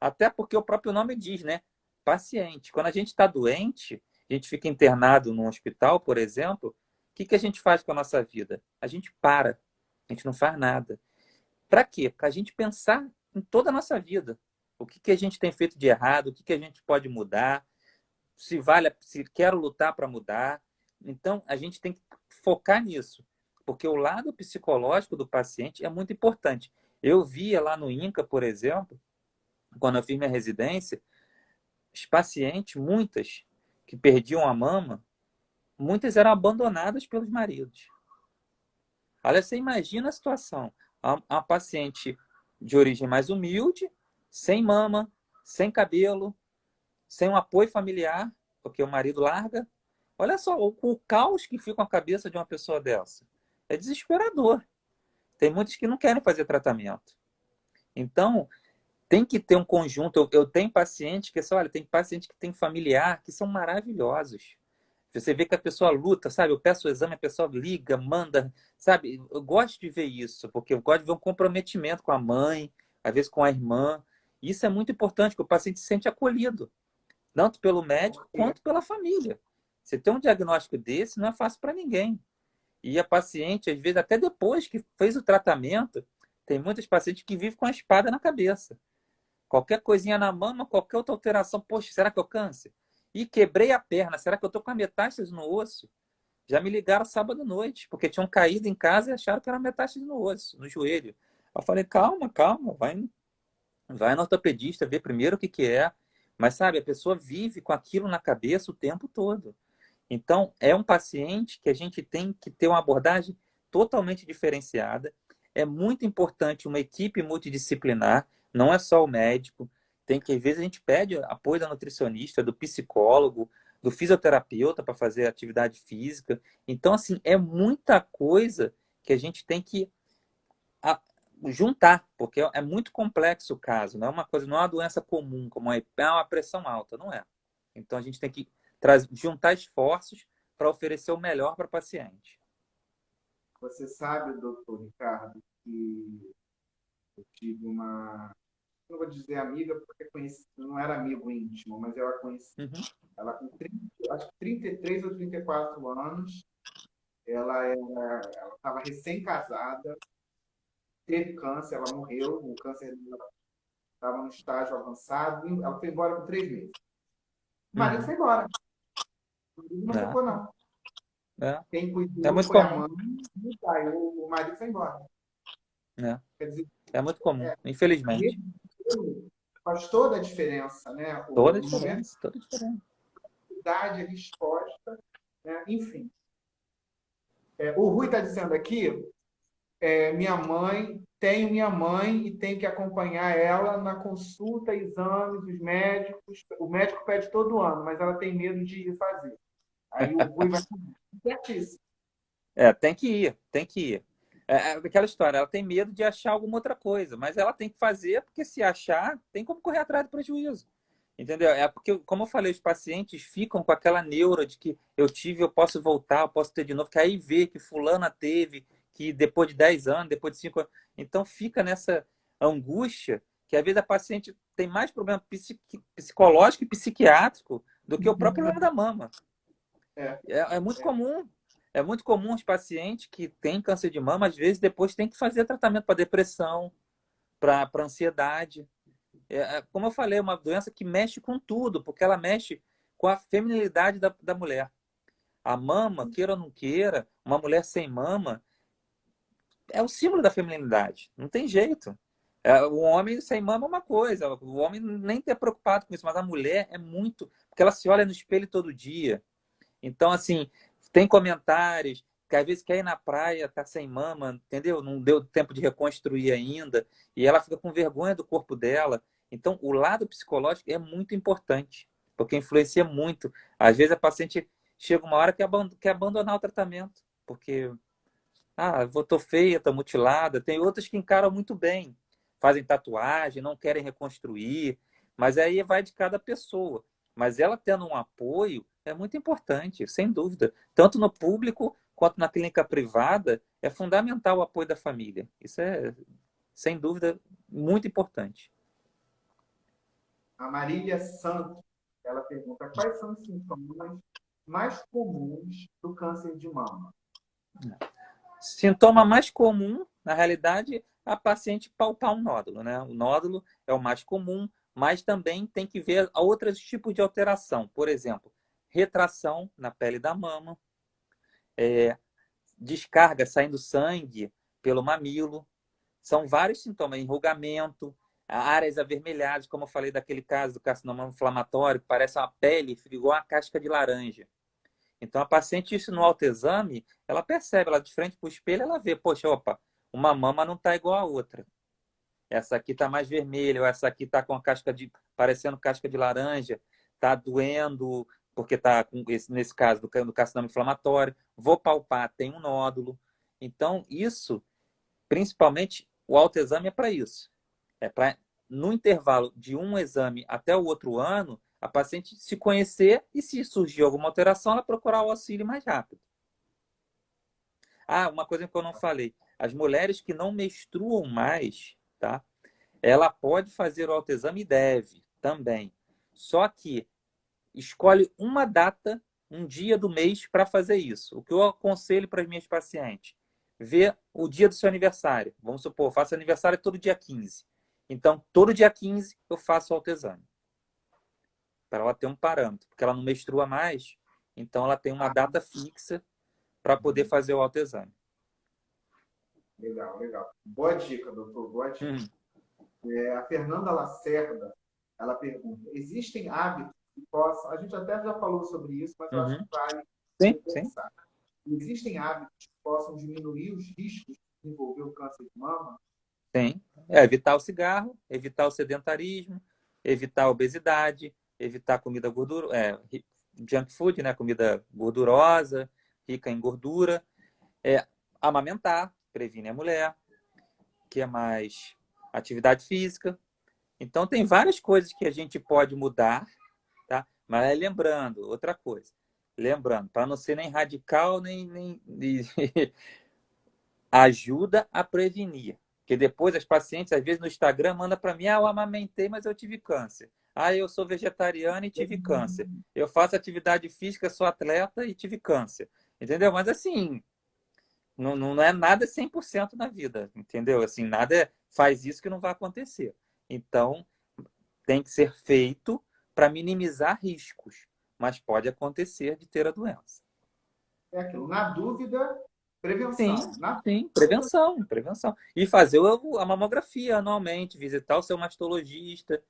Até porque o próprio nome diz, né? Paciente. Quando a gente está doente, a gente fica internado num hospital, por exemplo, o que a gente faz com a nossa vida? A gente para, a gente não faz nada. Para quê? Para a gente pensar em toda a nossa vida. O que a gente tem feito de errado, o que a gente pode mudar, se quero lutar para mudar. Então, a gente tem que focar nisso, porque o lado psicológico do paciente é muito importante. Eu via lá no INCA, por exemplo, quando eu fiz minha residência, as pacientes, muitas que perdiam a mama, muitas eram abandonadas pelos maridos. Olha, você imagina a situação. A paciente de origem mais humilde, sem mama, sem cabelo, sem um apoio familiar, porque o marido larga. Olha só o caos que fica com a cabeça de uma pessoa dessa. É desesperador. Tem muitos que não querem fazer tratamento. Então, tem que ter um conjunto. Eu tenho pacientes que, olha, tem pacientes que têm familiar que são maravilhosos. Você vê que a pessoa luta, sabe? Eu peço o exame, a pessoa liga, manda, sabe? Eu gosto de ver isso, porque eu gosto de ver um comprometimento com a mãe, às vezes com a irmã. Isso é muito importante, que o paciente se sente acolhido, tanto pelo médico Porque quanto pela família. Você ter um diagnóstico desse não é fácil para ninguém. E a paciente, às vezes, até depois que fez o tratamento, tem muitas pacientes que vivem com a espada na cabeça. Qualquer coisinha na mama, qualquer outra alteração, poxa, será que é o câncer? E quebrei a perna, será que eu estou com a metástase no osso? Já me ligaram sábado à noite, porque tinham caído em casa e acharam que era metástase no osso, no joelho. Eu falei, calma, calma, vai no ortopedista, vê primeiro o que é. Mas, sabe, a pessoa vive com aquilo na cabeça o tempo todo. Então, é um paciente que a gente tem que ter uma abordagem totalmente diferenciada. É muito importante uma equipe multidisciplinar, não é só o médico. Tem que, às vezes, a gente pede apoio da nutricionista, do psicólogo, do fisioterapeuta para fazer atividade física. Então, assim, é muita coisa que a gente tem que juntar, porque é muito complexo o caso, não é uma coisa, não é uma doença comum, como é uma pressão alta, não é. Então a gente tem que juntar esforços para oferecer o melhor para o paciente. Você sabe, doutor Ricardo, que eu tive uma, não vou dizer amiga, porque conheci, não era amigo íntimo, mas eu a conheci. Uhum. Ela com 30, acho que 33 ou 34 anos, ela estava recém-casada, teve câncer, ela morreu, o câncer estava no estágio avançado, e ela foi embora com 3 meses. O marido Uhum. foi embora, o marido não É, ficou, não. é. Quem É cuidou muito foi a comum. mãe e o pai, o marido foi embora. Né? Quer dizer, É muito comum, é, infelizmente. nesse período, faz toda a diferença, né? Toda a O momento diferença, toda a diferença. de idade ali exposta, né? Enfim. O Rui está dizendo aqui, tenho minha mãe e tenho que acompanhar ela na consulta, exames, os médicos. O médico pede todo ano, mas ela tem medo de ir fazer. Aí o Rui vai certíssimo. É, tem que ir, tem que ir. É aquela história, ela tem medo de achar alguma outra coisa, mas ela tem que fazer, porque se achar, tem como correr atrás do prejuízo. Entendeu? É porque, como eu falei, os pacientes ficam com aquela neura de que eu tive, eu posso voltar, eu posso ter de novo, que aí vê que fulana teve, que depois de 10 anos, depois de 5 anos. Então fica nessa angústia que às vezes a paciente tem mais problema psicológico e psiquiátrico do que o próprio problema da mama. É, É muito comum. É muito comum os pacientes que têm câncer de mama, às vezes, depois tem que fazer tratamento para depressão, para ansiedade. Como eu falei, é uma doença que mexe com tudo, porque ela mexe com a feminilidade da mulher. A mama, queira ou não queira, uma mulher sem mama é o símbolo da feminilidade. Não tem jeito. O homem sem mama é uma coisa, o homem nem tá preocupado com isso, mas a mulher é muito. Porque ela se olha no espelho todo dia. Então, assim, tem comentários que às vezes quer ir na praia, tá sem mama, entendeu? Não deu tempo de reconstruir ainda, e ela fica com vergonha do corpo dela. Então, o lado psicológico é muito importante, porque influencia muito. Às vezes a paciente chega uma hora que quer abandonar o tratamento, porque, tô feia, tô mutilada. Tem outras que encaram muito bem, fazem tatuagem, não querem reconstruir, mas aí vai de cada pessoa. Mas ela tendo um apoio é muito importante, sem dúvida. Tanto no público quanto na clínica privada, é fundamental o apoio da família. Isso é, sem dúvida, muito importante. a Marília Santos, ela pergunta quais são os sintomas mais comuns do câncer de mama. Sintoma mais comum, na realidade, a paciente palpar um nódulo, né? O nódulo é o mais comum, mas também tem que ver outros tipos de alteração. Por exemplo, retração na pele da mama, descarga saindo sangue pelo mamilo. São vários sintomas, enrugamento, áreas avermelhadas, como eu falei daquele caso do carcinoma inflamatório, que parece uma pele, igual uma casca de laranja. Então, a paciente, isso no autoexame, ela percebe, ela de frente para o espelho, ela vê, poxa, opa, uma mama não está igual a outra. Essa aqui está mais vermelha, ou essa aqui está com a casca parecendo casca de laranja, está doendo, porque está, nesse caso, do carcinoma inflamatório. Vou palpar, tem um nódulo. Então, isso, principalmente, o autoexame é para isso. É para, no intervalo de um exame até o outro ano, a paciente se conhecer e, se surgir alguma alteração, ela procurar o auxílio mais rápido. Uma coisa que eu não falei. As mulheres que não menstruam mais, tá? Ela pode fazer o autoexame e deve também. Só que escolhe uma data, um dia do mês para fazer isso. O que eu aconselho para as minhas pacientes? Ver o dia do seu aniversário. Vamos supor, eu faço aniversário todo dia 15. Então, todo dia 15 eu faço o autoexame. Para ela ter um parâmetro. Porque ela não menstrua mais, então ela tem uma data fixa para poder fazer o autoexame. Legal, legal. Boa dica, doutor, boa dica. Hum. A Fernanda Lacerda, ela pergunta, existem hábitos que possam, a gente até já falou sobre isso, mas eu acho Uhum. que vale Sim, sim. repensar. Existem hábitos que possam diminuir os riscos de desenvolver o câncer de mama? Tem. Evitar o cigarro, evitar o sedentarismo, evitar a obesidade, evitar comida gordura, junk food, né? Comida gordurosa, rica em gordura. Amamentar, previne a mulher. Que é mais atividade física. Então, tem várias coisas que a gente pode mudar, tá? Mas lembrando, outra coisa. Lembrando, para não ser nem radical, nem ajuda a prevenir. Porque depois as pacientes, às vezes no Instagram, mandam para mim, eu amamentei, mas eu tive câncer. Eu sou vegetariana e tive câncer. Eu faço atividade física, sou atleta e tive câncer. Entendeu? Mas assim, não é nada 100% na vida, entendeu? Assim, nada faz isso que não vai acontecer. Então, tem que ser feito para minimizar riscos, mas pode acontecer de ter a doença. É aquilo. Na dúvida, Sim, prevenção. Na sim, prevenção, prevenção. E fazer a mamografia anualmente, visitar o seu mastologista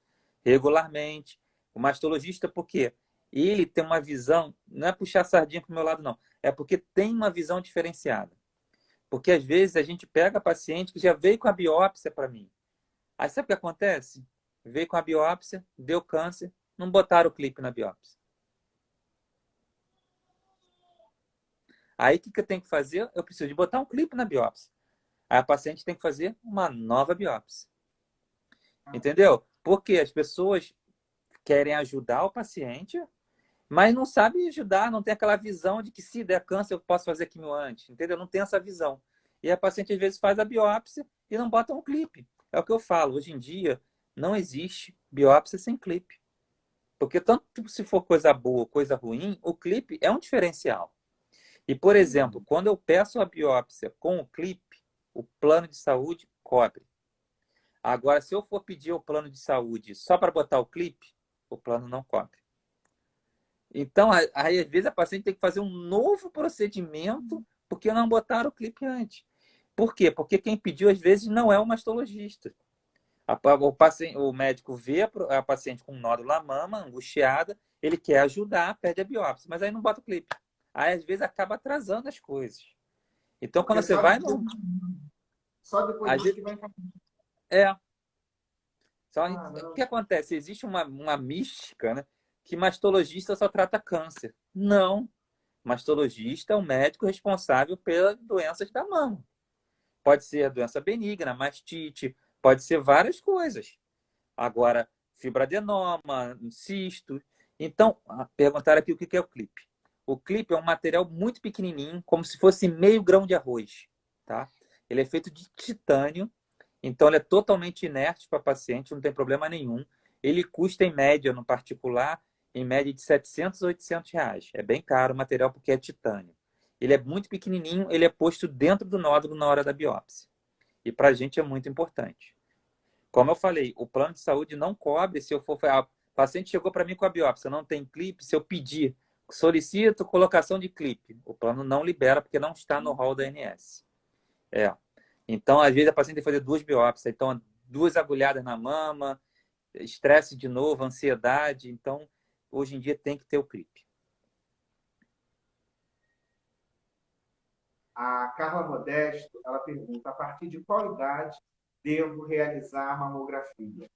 regularmente. O mastologista, por quê? Ele tem uma visão, não é puxar a sardinha para o meu lado, não. É porque tem uma visão diferenciada. Porque às vezes a gente pega paciente que já veio com a biópsia para mim. Aí sabe o que acontece? Veio com a biópsia, deu câncer, não botaram o clipe na biópsia. Aí o que eu tenho que fazer? Eu preciso de botar um clipe na biópsia. Aí a paciente tem que fazer uma nova biópsia. Entendeu? Porque as pessoas querem ajudar o paciente, mas não sabem ajudar, não tem aquela visão de que se der câncer eu posso fazer quimio antes. Entendeu? Não tem essa visão. E a paciente às vezes faz a biópsia e não bota um clipe. É o que eu falo. Hoje em dia não existe biópsia sem clipe. Porque tanto se for coisa boa, coisa ruim, o clipe é um diferencial. E, por exemplo, quando eu peço a biópsia com o clipe, o plano de saúde cobre. Agora, se eu for pedir o plano de saúde só para botar o clipe, o plano não cobre. Então, aí, às vezes, a paciente tem que fazer um novo procedimento porque não botaram o clipe antes. Por quê? Porque quem pediu, às vezes, não é o mastologista. O médico vê a paciente com um nódulo na mama, angustiada, ele quer ajudar, pede a biópsia, mas aí não bota o clipe. Aí, às vezes, acaba atrasando as coisas. Então, Porque quando você vai no. só depois Às disso vezes, que vai. é. O Caramba. que acontece? Existe uma mística, né? Que mastologista só trata câncer. Não. Mastologista é o médico responsável pelas doenças da mama. Pode ser doença benigna, mastite, pode ser várias coisas. Agora, fibroadenoma, cisto. Então, perguntaram aqui o que é o clipe. O clipe é um material muito pequenininho, como se fosse meio grão de arroz. Tá? Ele é feito de titânio, então ele é totalmente inerte para paciente, não tem problema nenhum. Ele custa, em média, no particular, em média de 700 a 800 reais. É bem caro o material porque é titânio. Ele é muito pequenininho, ele é posto dentro do nódulo na hora da biópsia. E para a gente é muito importante. Como eu falei, o plano de saúde não cobre se eu for. A paciente chegou para mim com a biópsia, não tem clipe, se eu pedir, solicito colocação de clipe. O plano não libera porque não está no rol da ANS. É. Então, às vezes, a paciente tem que fazer 2 biópsias. Então, 2 agulhadas na mama, estresse de novo, ansiedade. Então, hoje em dia tem que ter o clipe. A Carla Modesto, ela pergunta, a partir de qual idade devo realizar a mamografia?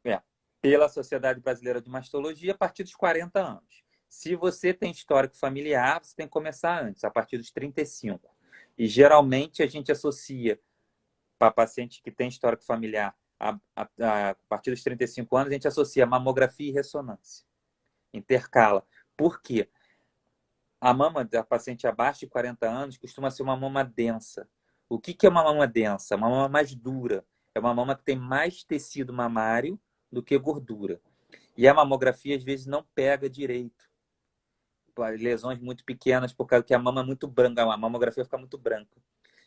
É. Pela Sociedade Brasileira de Mastologia, a partir dos 40 anos. Se você tem histórico familiar, você tem que começar antes, a partir dos 35. E geralmente a gente associa para paciente que tem histórico familiar a partir dos 35 anos, a gente associa mamografia e ressonância. Intercala. Por quê? A mama da paciente abaixo de 40 anos costuma ser uma mama densa. O que é uma mama densa? Uma mama mais dura. É uma mama que tem mais tecido mamário do que gordura. E a mamografia, às vezes, não pega direito. Lesões muito pequenas, por causa que a mama é muito branca, a mamografia fica muito branca.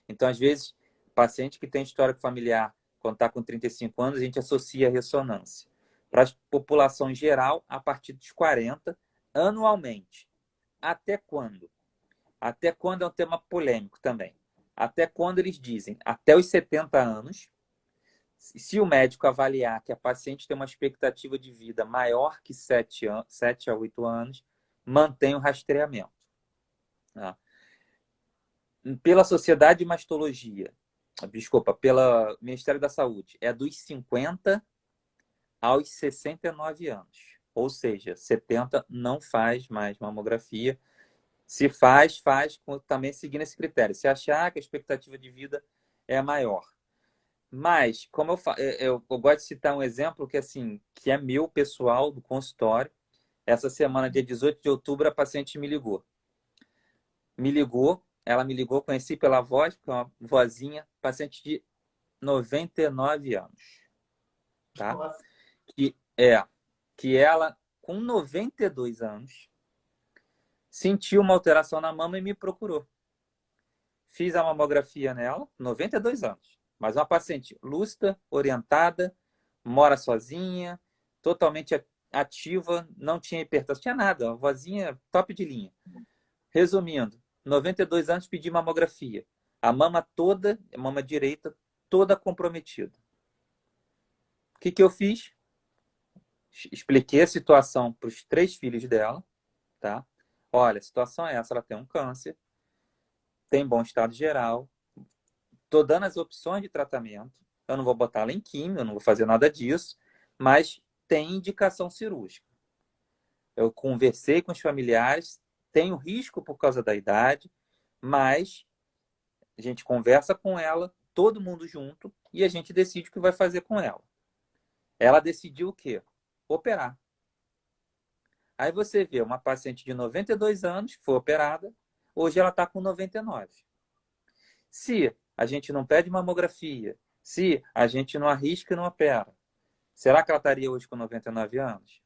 Então, às vezes, paciente que tem histórico familiar, quando está com 35 anos, a gente associa a ressonância. Para a população geral, a partir dos 40, anualmente. Até quando? Até quando é um tema polêmico também. Até quando eles dizem? Até os 70 anos, se o médico avaliar que a paciente tem uma expectativa de vida maior que 7 a 8 anos, mantém o rastreamento. Tá? Pela Sociedade de Mastologia, desculpa, pelo Ministério da Saúde, é dos 50 aos 69 anos. Ou seja, 70 não faz mais mamografia. Se faz também seguindo esse critério. Se achar que a expectativa de vida é maior. Mas, como eu gosto de citar um exemplo que, assim, que é meu, pessoal, do consultório. Essa semana, dia 18 de outubro, a paciente me ligou. ela me ligou, conheci pela voz, que é uma vozinha, paciente de 99 anos, tá? Nossa. Que é que ela, com 92 anos, sentiu uma alteração na mama e me procurou. Fiz a mamografia nela, 92 anos, mas uma paciente lúcida, orientada, mora sozinha, totalmente ativa, não tinha hipertensão, tinha nada, uma vozinha top de linha. Resumindo, 92 anos, pedi mamografia. A mama toda, a mama direita, toda comprometida. O que eu fiz? Expliquei a situação para os 3 filhos dela, tá? Olha, a situação é essa, ela tem um câncer, tem bom estado geral, estou dando as opções de tratamento, eu não vou botar ela em químio, eu não vou fazer nada disso, mas tem indicação cirúrgica. Eu conversei com os familiares, tem o risco por causa da idade, mas a gente conversa com ela, todo mundo junto, e a gente decide o que vai fazer com ela. Ela decidiu o quê? Operar. Aí você vê uma paciente de 92 anos, que foi operada, hoje ela está com 99. Se a gente não pede mamografia, se a gente não arrisca e não opera, será que ela estaria hoje com 99 anos?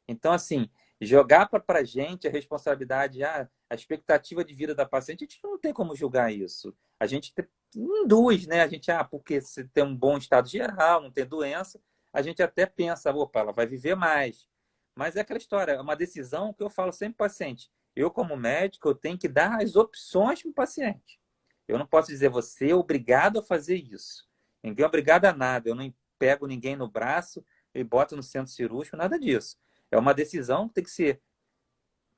Então, assim, jogar para a gente a responsabilidade, a expectativa de vida da paciente, a gente não tem como julgar isso. A gente induz, né? A gente, porque você tem um bom estado geral, não tem doença, a gente até pensa, opa, ela vai viver mais. Mas é aquela história, é uma decisão que eu falo sempre para o paciente. Eu, como médico, eu tenho que dar as opções para o paciente. Eu não posso dizer, você é obrigado a fazer isso. Ninguém é obrigado a nada. Eu não pego ninguém no braço e boto no centro cirúrgico, nada disso. É uma decisão que tem que ser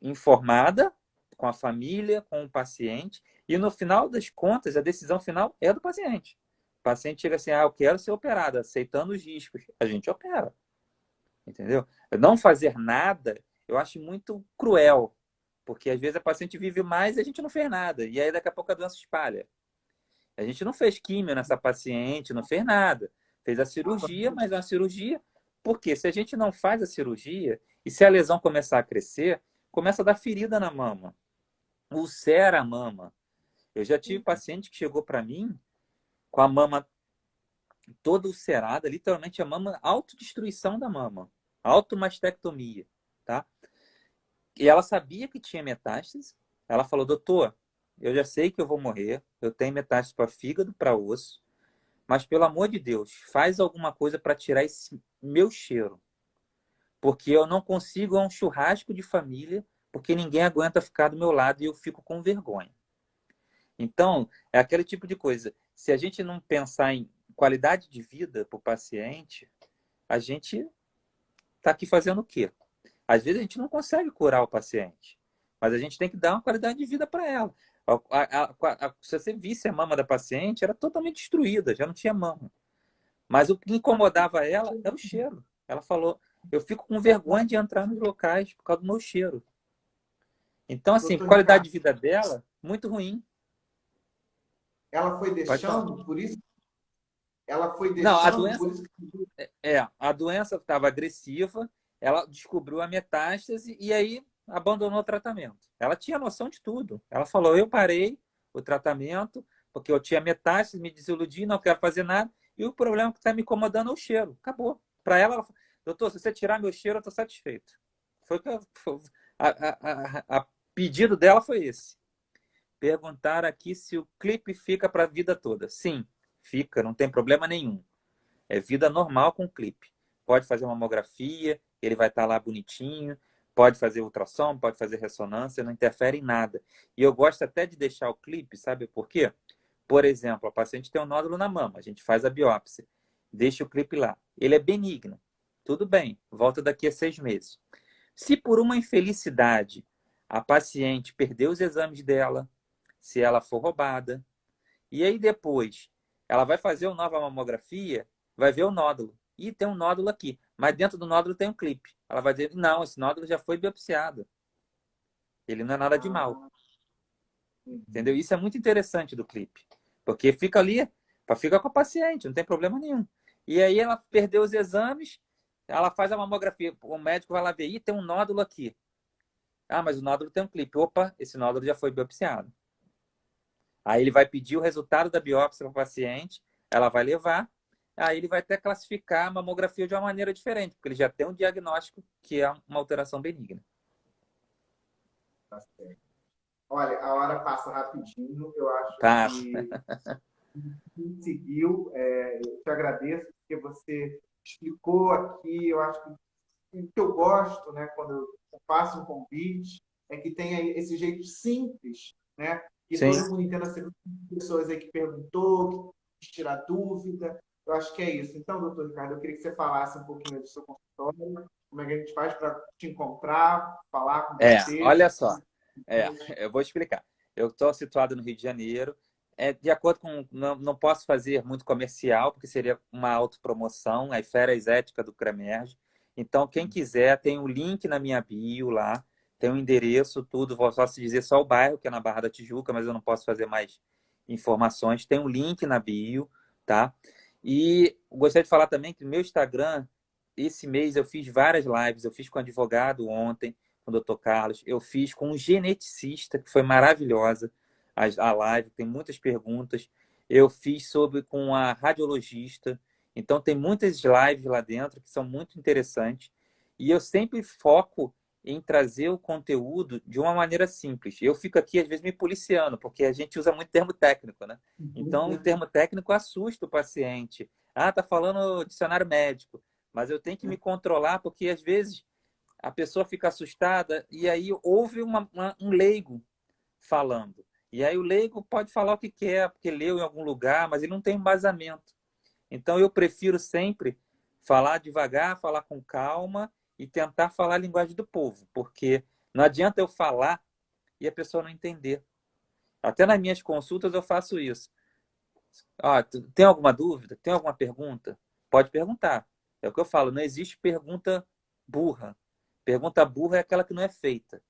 informada com a família, com o paciente, e no final das contas, a decisão final é do paciente. O paciente chega assim, eu quero ser operado, aceitando os riscos. A gente opera. Entendeu? Não fazer nada, eu acho muito cruel, porque às vezes a paciente vive mais e a gente não fez nada, e aí daqui a pouco a doença espalha. A gente não fez químio nessa paciente, não fez nada. Fez a cirurgia, mas é uma cirurgia. Porque se a gente não faz a cirurgia, e se a lesão começar a crescer, começa a dar ferida na mama. Ulcera a mama. Eu já tive paciente que chegou para mim com a mama toda ulcerada, literalmente a mama, autodestruição da mama. Automastectomia, tá? E ela sabia que tinha metástase. Ela falou, doutor, eu já sei que eu vou morrer, eu tenho metástase para fígado, para osso, mas pelo amor de Deus, faz alguma coisa para tirar esse meu cheiro. Porque eu não consigo um churrasco de família, porque ninguém aguenta ficar do meu lado e eu fico com vergonha. Então, é aquele tipo de coisa. Se a gente não pensar em qualidade de vida para o paciente, a gente está aqui fazendo o quê? Às vezes a gente não consegue curar o paciente, mas a gente tem que dar uma qualidade de vida para ela. Se você visse a mama da paciente, era totalmente destruída, já não tinha mama. Mas o que incomodava ela era o cheiro. Ela falou, eu fico com vergonha de entrar nos locais por causa do meu cheiro. Então, assim, Doutor qualidade Ricardo, de vida dela, muito ruim. ela foi Pode falar. deixando, por isso, ela foi Não, a deixando, doença por isso que... a doença estava agressiva, ela descobriu a metástase e aí abandonou o tratamento. Ela tinha noção de tudo. Ela falou: eu parei o tratamento porque eu tinha metástase, me desiludi, não quero fazer nada. E o problema que está me incomodando é o cheiro. Acabou. Para ela, falou, doutor, se você tirar meu cheiro, eu estou satisfeito. Foi a pedido dela foi esse. Perguntar aqui se o clipe fica para a vida toda. Sim, fica, não tem problema nenhum. É vida normal com clipe. Pode fazer uma mamografia, ele vai estar lá bonitinho, pode fazer ultrassom, pode fazer ressonância, não interfere em nada. E eu gosto até de deixar o clipe, sabe por quê? Por exemplo, a paciente tem um nódulo na mama, a gente faz a biópsia, deixa o clipe lá. Ele é benigno, tudo bem, volta daqui a 6 meses. Se por uma infelicidade a paciente perdeu os exames dela, se ela for roubada, e aí depois ela vai fazer uma nova mamografia, vai ver o nódulo. E tem um nódulo aqui, mas dentro do nódulo tem um clipe. Ela vai dizer, não, esse nódulo já foi biopsiado. Ele não é nada de mal. Entendeu? Isso é muito interessante do clipe. Porque fica ali, fica com a paciente, não tem problema nenhum. E aí ela perdeu os exames, ela faz a mamografia, o médico vai lá ver, tem um nódulo aqui. Ah, mas o nódulo tem um clipe. Opa, esse nódulo já foi biopsiado. Aí ele vai pedir o resultado da biópsia para o paciente, ela vai levar, aí ele vai até classificar a mamografia de uma maneira diferente, porque ele já tem um diagnóstico que é uma alteração benigna. Tá certo. Olha, a hora passa rapidinho, eu acho Passa. que conseguiu, eu te agradeço, porque você explicou aqui, eu acho que o que eu gosto, né, quando eu faço um convite, é que tenha esse jeito simples, né, que Sim. todo mundo entenda, as pessoas aí que perguntou, que tirar dúvida, eu acho que é isso. Então, doutor Ricardo, eu queria que você falasse um pouquinho do seu consultório, como é que a gente faz para te encontrar, falar com você. Olha só. Eu vou explicar. Eu estou situado no Rio de Janeiro. De acordo com. Não posso fazer muito comercial, porque seria uma autopromoção, as férias éticas do CREMERGE. Então, quem quiser, tem um link na minha bio lá, tem um endereço, tudo. Vou só se dizer só o bairro, que é na Barra da Tijuca, mas eu não posso fazer mais informações. Tem um link na bio, tá? E gostaria de falar também que no meu Instagram, esse mês eu fiz várias lives. Eu fiz com um advogado ontem, com o doutor Carlos. Eu fiz com um geneticista, que foi maravilhosa a live, tem muitas perguntas. Eu fiz com a radiologista. Então, tem muitas lives lá dentro que são muito interessantes. E eu sempre foco em trazer o conteúdo de uma maneira simples. Eu fico aqui, às vezes, me policiando, porque a gente usa muito termo técnico, né? Então, o termo técnico assusta o paciente. Ah, tá falando dicionário médico. Mas eu tenho que me controlar, porque, às vezes, a pessoa fica assustada e aí ouve um leigo falando. E aí o leigo pode falar o que quer, porque leu em algum lugar, mas ele não tem embasamento. Então eu prefiro sempre falar devagar, falar com calma e tentar falar a linguagem do povo, porque não adianta eu falar e a pessoa não entender. Até nas minhas consultas eu faço isso. Ah, tem alguma dúvida? Tem alguma pergunta? Pode perguntar. É o que eu falo, não existe pergunta burra. Pergunta burra é aquela que não é feita.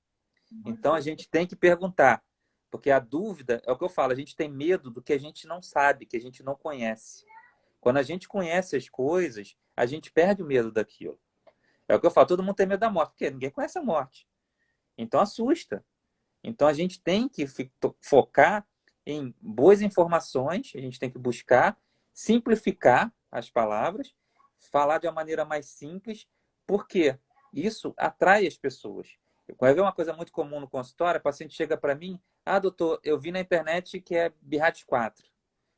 Então a gente tem que perguntar, porque a dúvida é o que eu falo, a gente tem medo do que a gente não sabe, que a gente não conhece. Quando a gente conhece as coisas, a gente perde o medo daquilo. É o que eu falo, todo mundo tem medo da morte, porque ninguém conhece a morte. Então assusta. Então a gente tem que focar em boas informações, a gente tem que buscar simplificar as palavras, falar de uma maneira mais simples, porque isso atrai as pessoas. Vai ver uma coisa muito comum no consultório, o paciente chega para mim, ah, doutor, eu vi na internet que é BIRAD 4.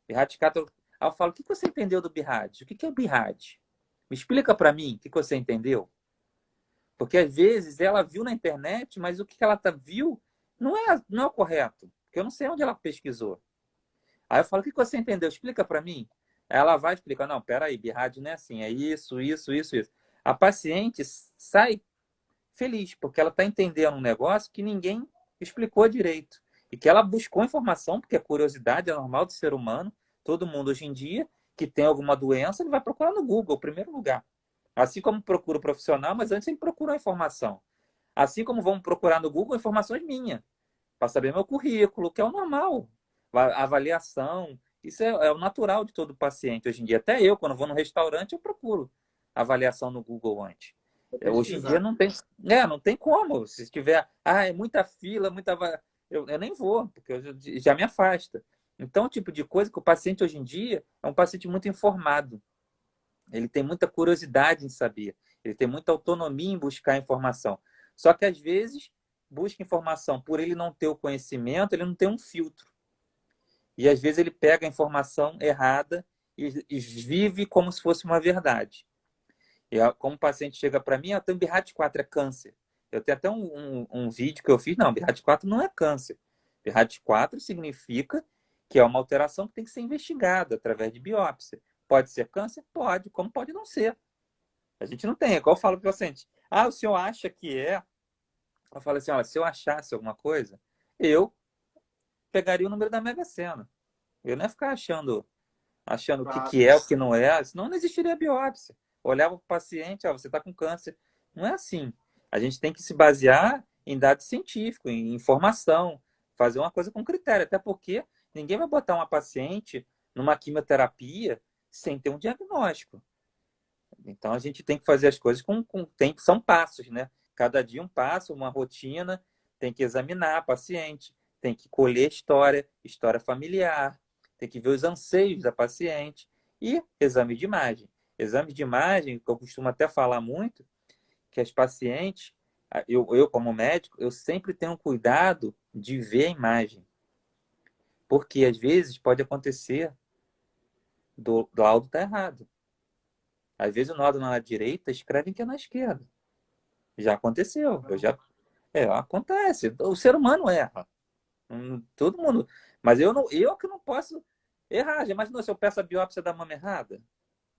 BIRAD 4, aí eu falo, o que você entendeu do BIRAD? O que é BIRAD? Me explica para mim o que você entendeu. Porque às vezes ela viu na internet, mas o que ela viu não é o correto. Porque eu não sei onde ela pesquisou. Aí eu falo, o que você entendeu? Explica para mim. Aí ela vai explicar, não, peraí, BIRAD não é assim, é isso, isso, isso, isso. A paciente sai feliz, porque ela está entendendo um negócio que ninguém explicou direito. E que ela buscou informação, porque a curiosidade é normal do ser humano. Todo mundo hoje em dia que tem alguma doença, ele vai procurar no Google, em primeiro lugar. Assim como procura o profissional, mas antes ele procura a informação. Assim como vamos procurar no Google informações minhas, para saber meu currículo, que é o normal. A avaliação, isso é o natural de todo paciente hoje em dia. Até eu, quando vou no restaurante, eu procuro avaliação no Google antes. Hoje em dia Pesquisar. não tem como. Se tiver, é muita fila, eu nem vou, porque já me afasta. Então, o tipo de coisa que o paciente hoje em dia é um paciente muito informado. Ele tem muita curiosidade em saber. Ele tem muita autonomia em buscar informação. Só que, às vezes, busca informação por ele não ter o conhecimento, ele não tem um filtro. E, às vezes, ele pega a informação errada e vive como se fosse uma verdade. E como o paciente chega para mim, eu tenho BIRAD 4, é câncer. Eu tenho até um vídeo que eu fiz, não, BIRAD 4 não é câncer. BIRAD 4 significa que é uma alteração que tem que ser investigada através de biópsia. Pode ser câncer? Pode, como pode não ser. A gente não tem, é igual eu falo para o paciente. Ah, o senhor acha que é? Eu falo assim, olha, se eu achasse alguma coisa, eu pegaria o número da Mega Sena. Eu não ia ficar achando o que, Claro. que é, o que não é, senão não existiria biópsia. Olhava para o paciente, você está com câncer. Não é assim. A gente tem que se basear em dados científicos, em informação, fazer uma coisa com critério, até porque ninguém vai botar uma paciente numa quimioterapia sem ter um diagnóstico. Então a gente tem que fazer as coisas são passos, né? Cada dia um passo, uma rotina, tem que examinar a paciente, tem que colher história familiar, tem que ver os anseios da paciente e exame de imagem. Exame de imagem, que eu costumo até falar muito, que as pacientes, eu como médico, eu sempre tenho cuidado de ver a imagem. Porque às vezes pode acontecer do laudo estar errado. Às vezes o nódulo na direita escrevem que é na esquerda. Já aconteceu. Acontece. O ser humano erra. Todo mundo. Mas eu que não posso errar. Já imaginou se eu peço a biópsia da mama errada?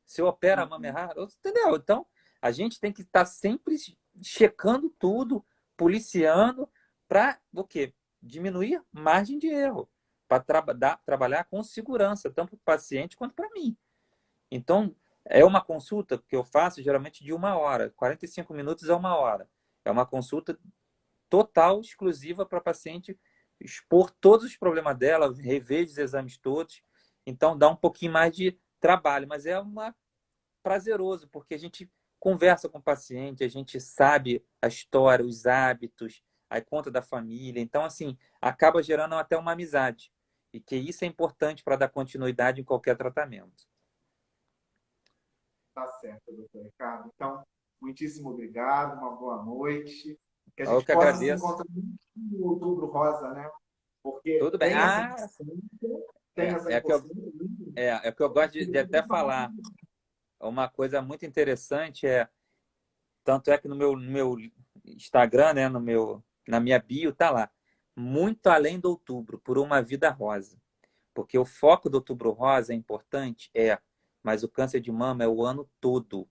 Se eu opero a mama errada? Entendeu? Então, a gente tem que estar sempre checando tudo, policiando, para o quê? Diminuir margem de erro. Para trabalhar com segurança, tanto para o paciente quanto para mim. Então, é uma consulta que eu faço geralmente de 1 hora. 45 minutos é 1 hora. É uma consulta total, exclusiva para a paciente expor todos os problemas dela, rever os exames todos. Então, dá um pouquinho mais de trabalho, mas é prazeroso, porque a gente conversa com o paciente, a gente sabe a história, os hábitos, a conta da família. Então, assim, acaba gerando até uma amizade. E que isso é importante para dar continuidade em qualquer tratamento. Tá certo, doutor Ricardo. Então, muitíssimo obrigado, uma boa noite. Que a Eu gente que possa se agradeço. encontrar no Outubro Rosa, né? Porque Tudo bem. tem essa importância, tem É, essa é que eu, importância. é que eu gosto de até falar. Uma coisa muito interessante tanto é que no meu Instagram, né, na minha bio, tá lá. Muito além do outubro, por uma vida rosa. Porque o foco do outubro rosa é importante, mas o câncer de mama é o ano todo.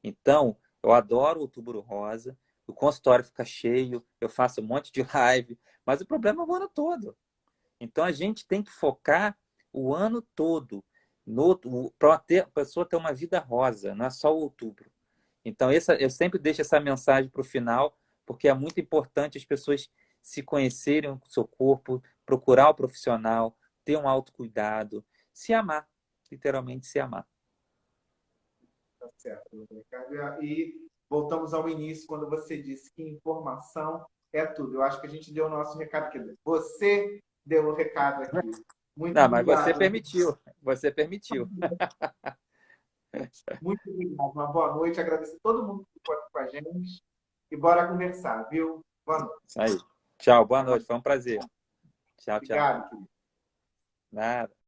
Então, eu adoro o outubro rosa, o consultório fica cheio, eu faço um monte de live, mas o problema é o ano todo. Então, a gente tem que focar o ano todo para a pessoa ter uma vida rosa, não é só o outubro. Então, eu sempre deixo essa mensagem para o final, porque é muito importante as pessoas se conhecerem o seu corpo, procurar o profissional, ter um autocuidado, se amar, literalmente se amar. Tá certo, doutor Ricardo. E voltamos ao início, quando você disse que informação é tudo. Eu acho que a gente deu o nosso recado aqui. Você deu o recado aqui. Muito Não, mas você obrigado. permitiu, você permitiu. Muito obrigado. Uma boa noite. Agradeço a todo mundo que ficou aqui com a gente. E bora conversar, viu? Boa noite. Isso aí. Tchau, boa noite, foi um prazer. Tchau, tchau. Obrigado, querido. Nada.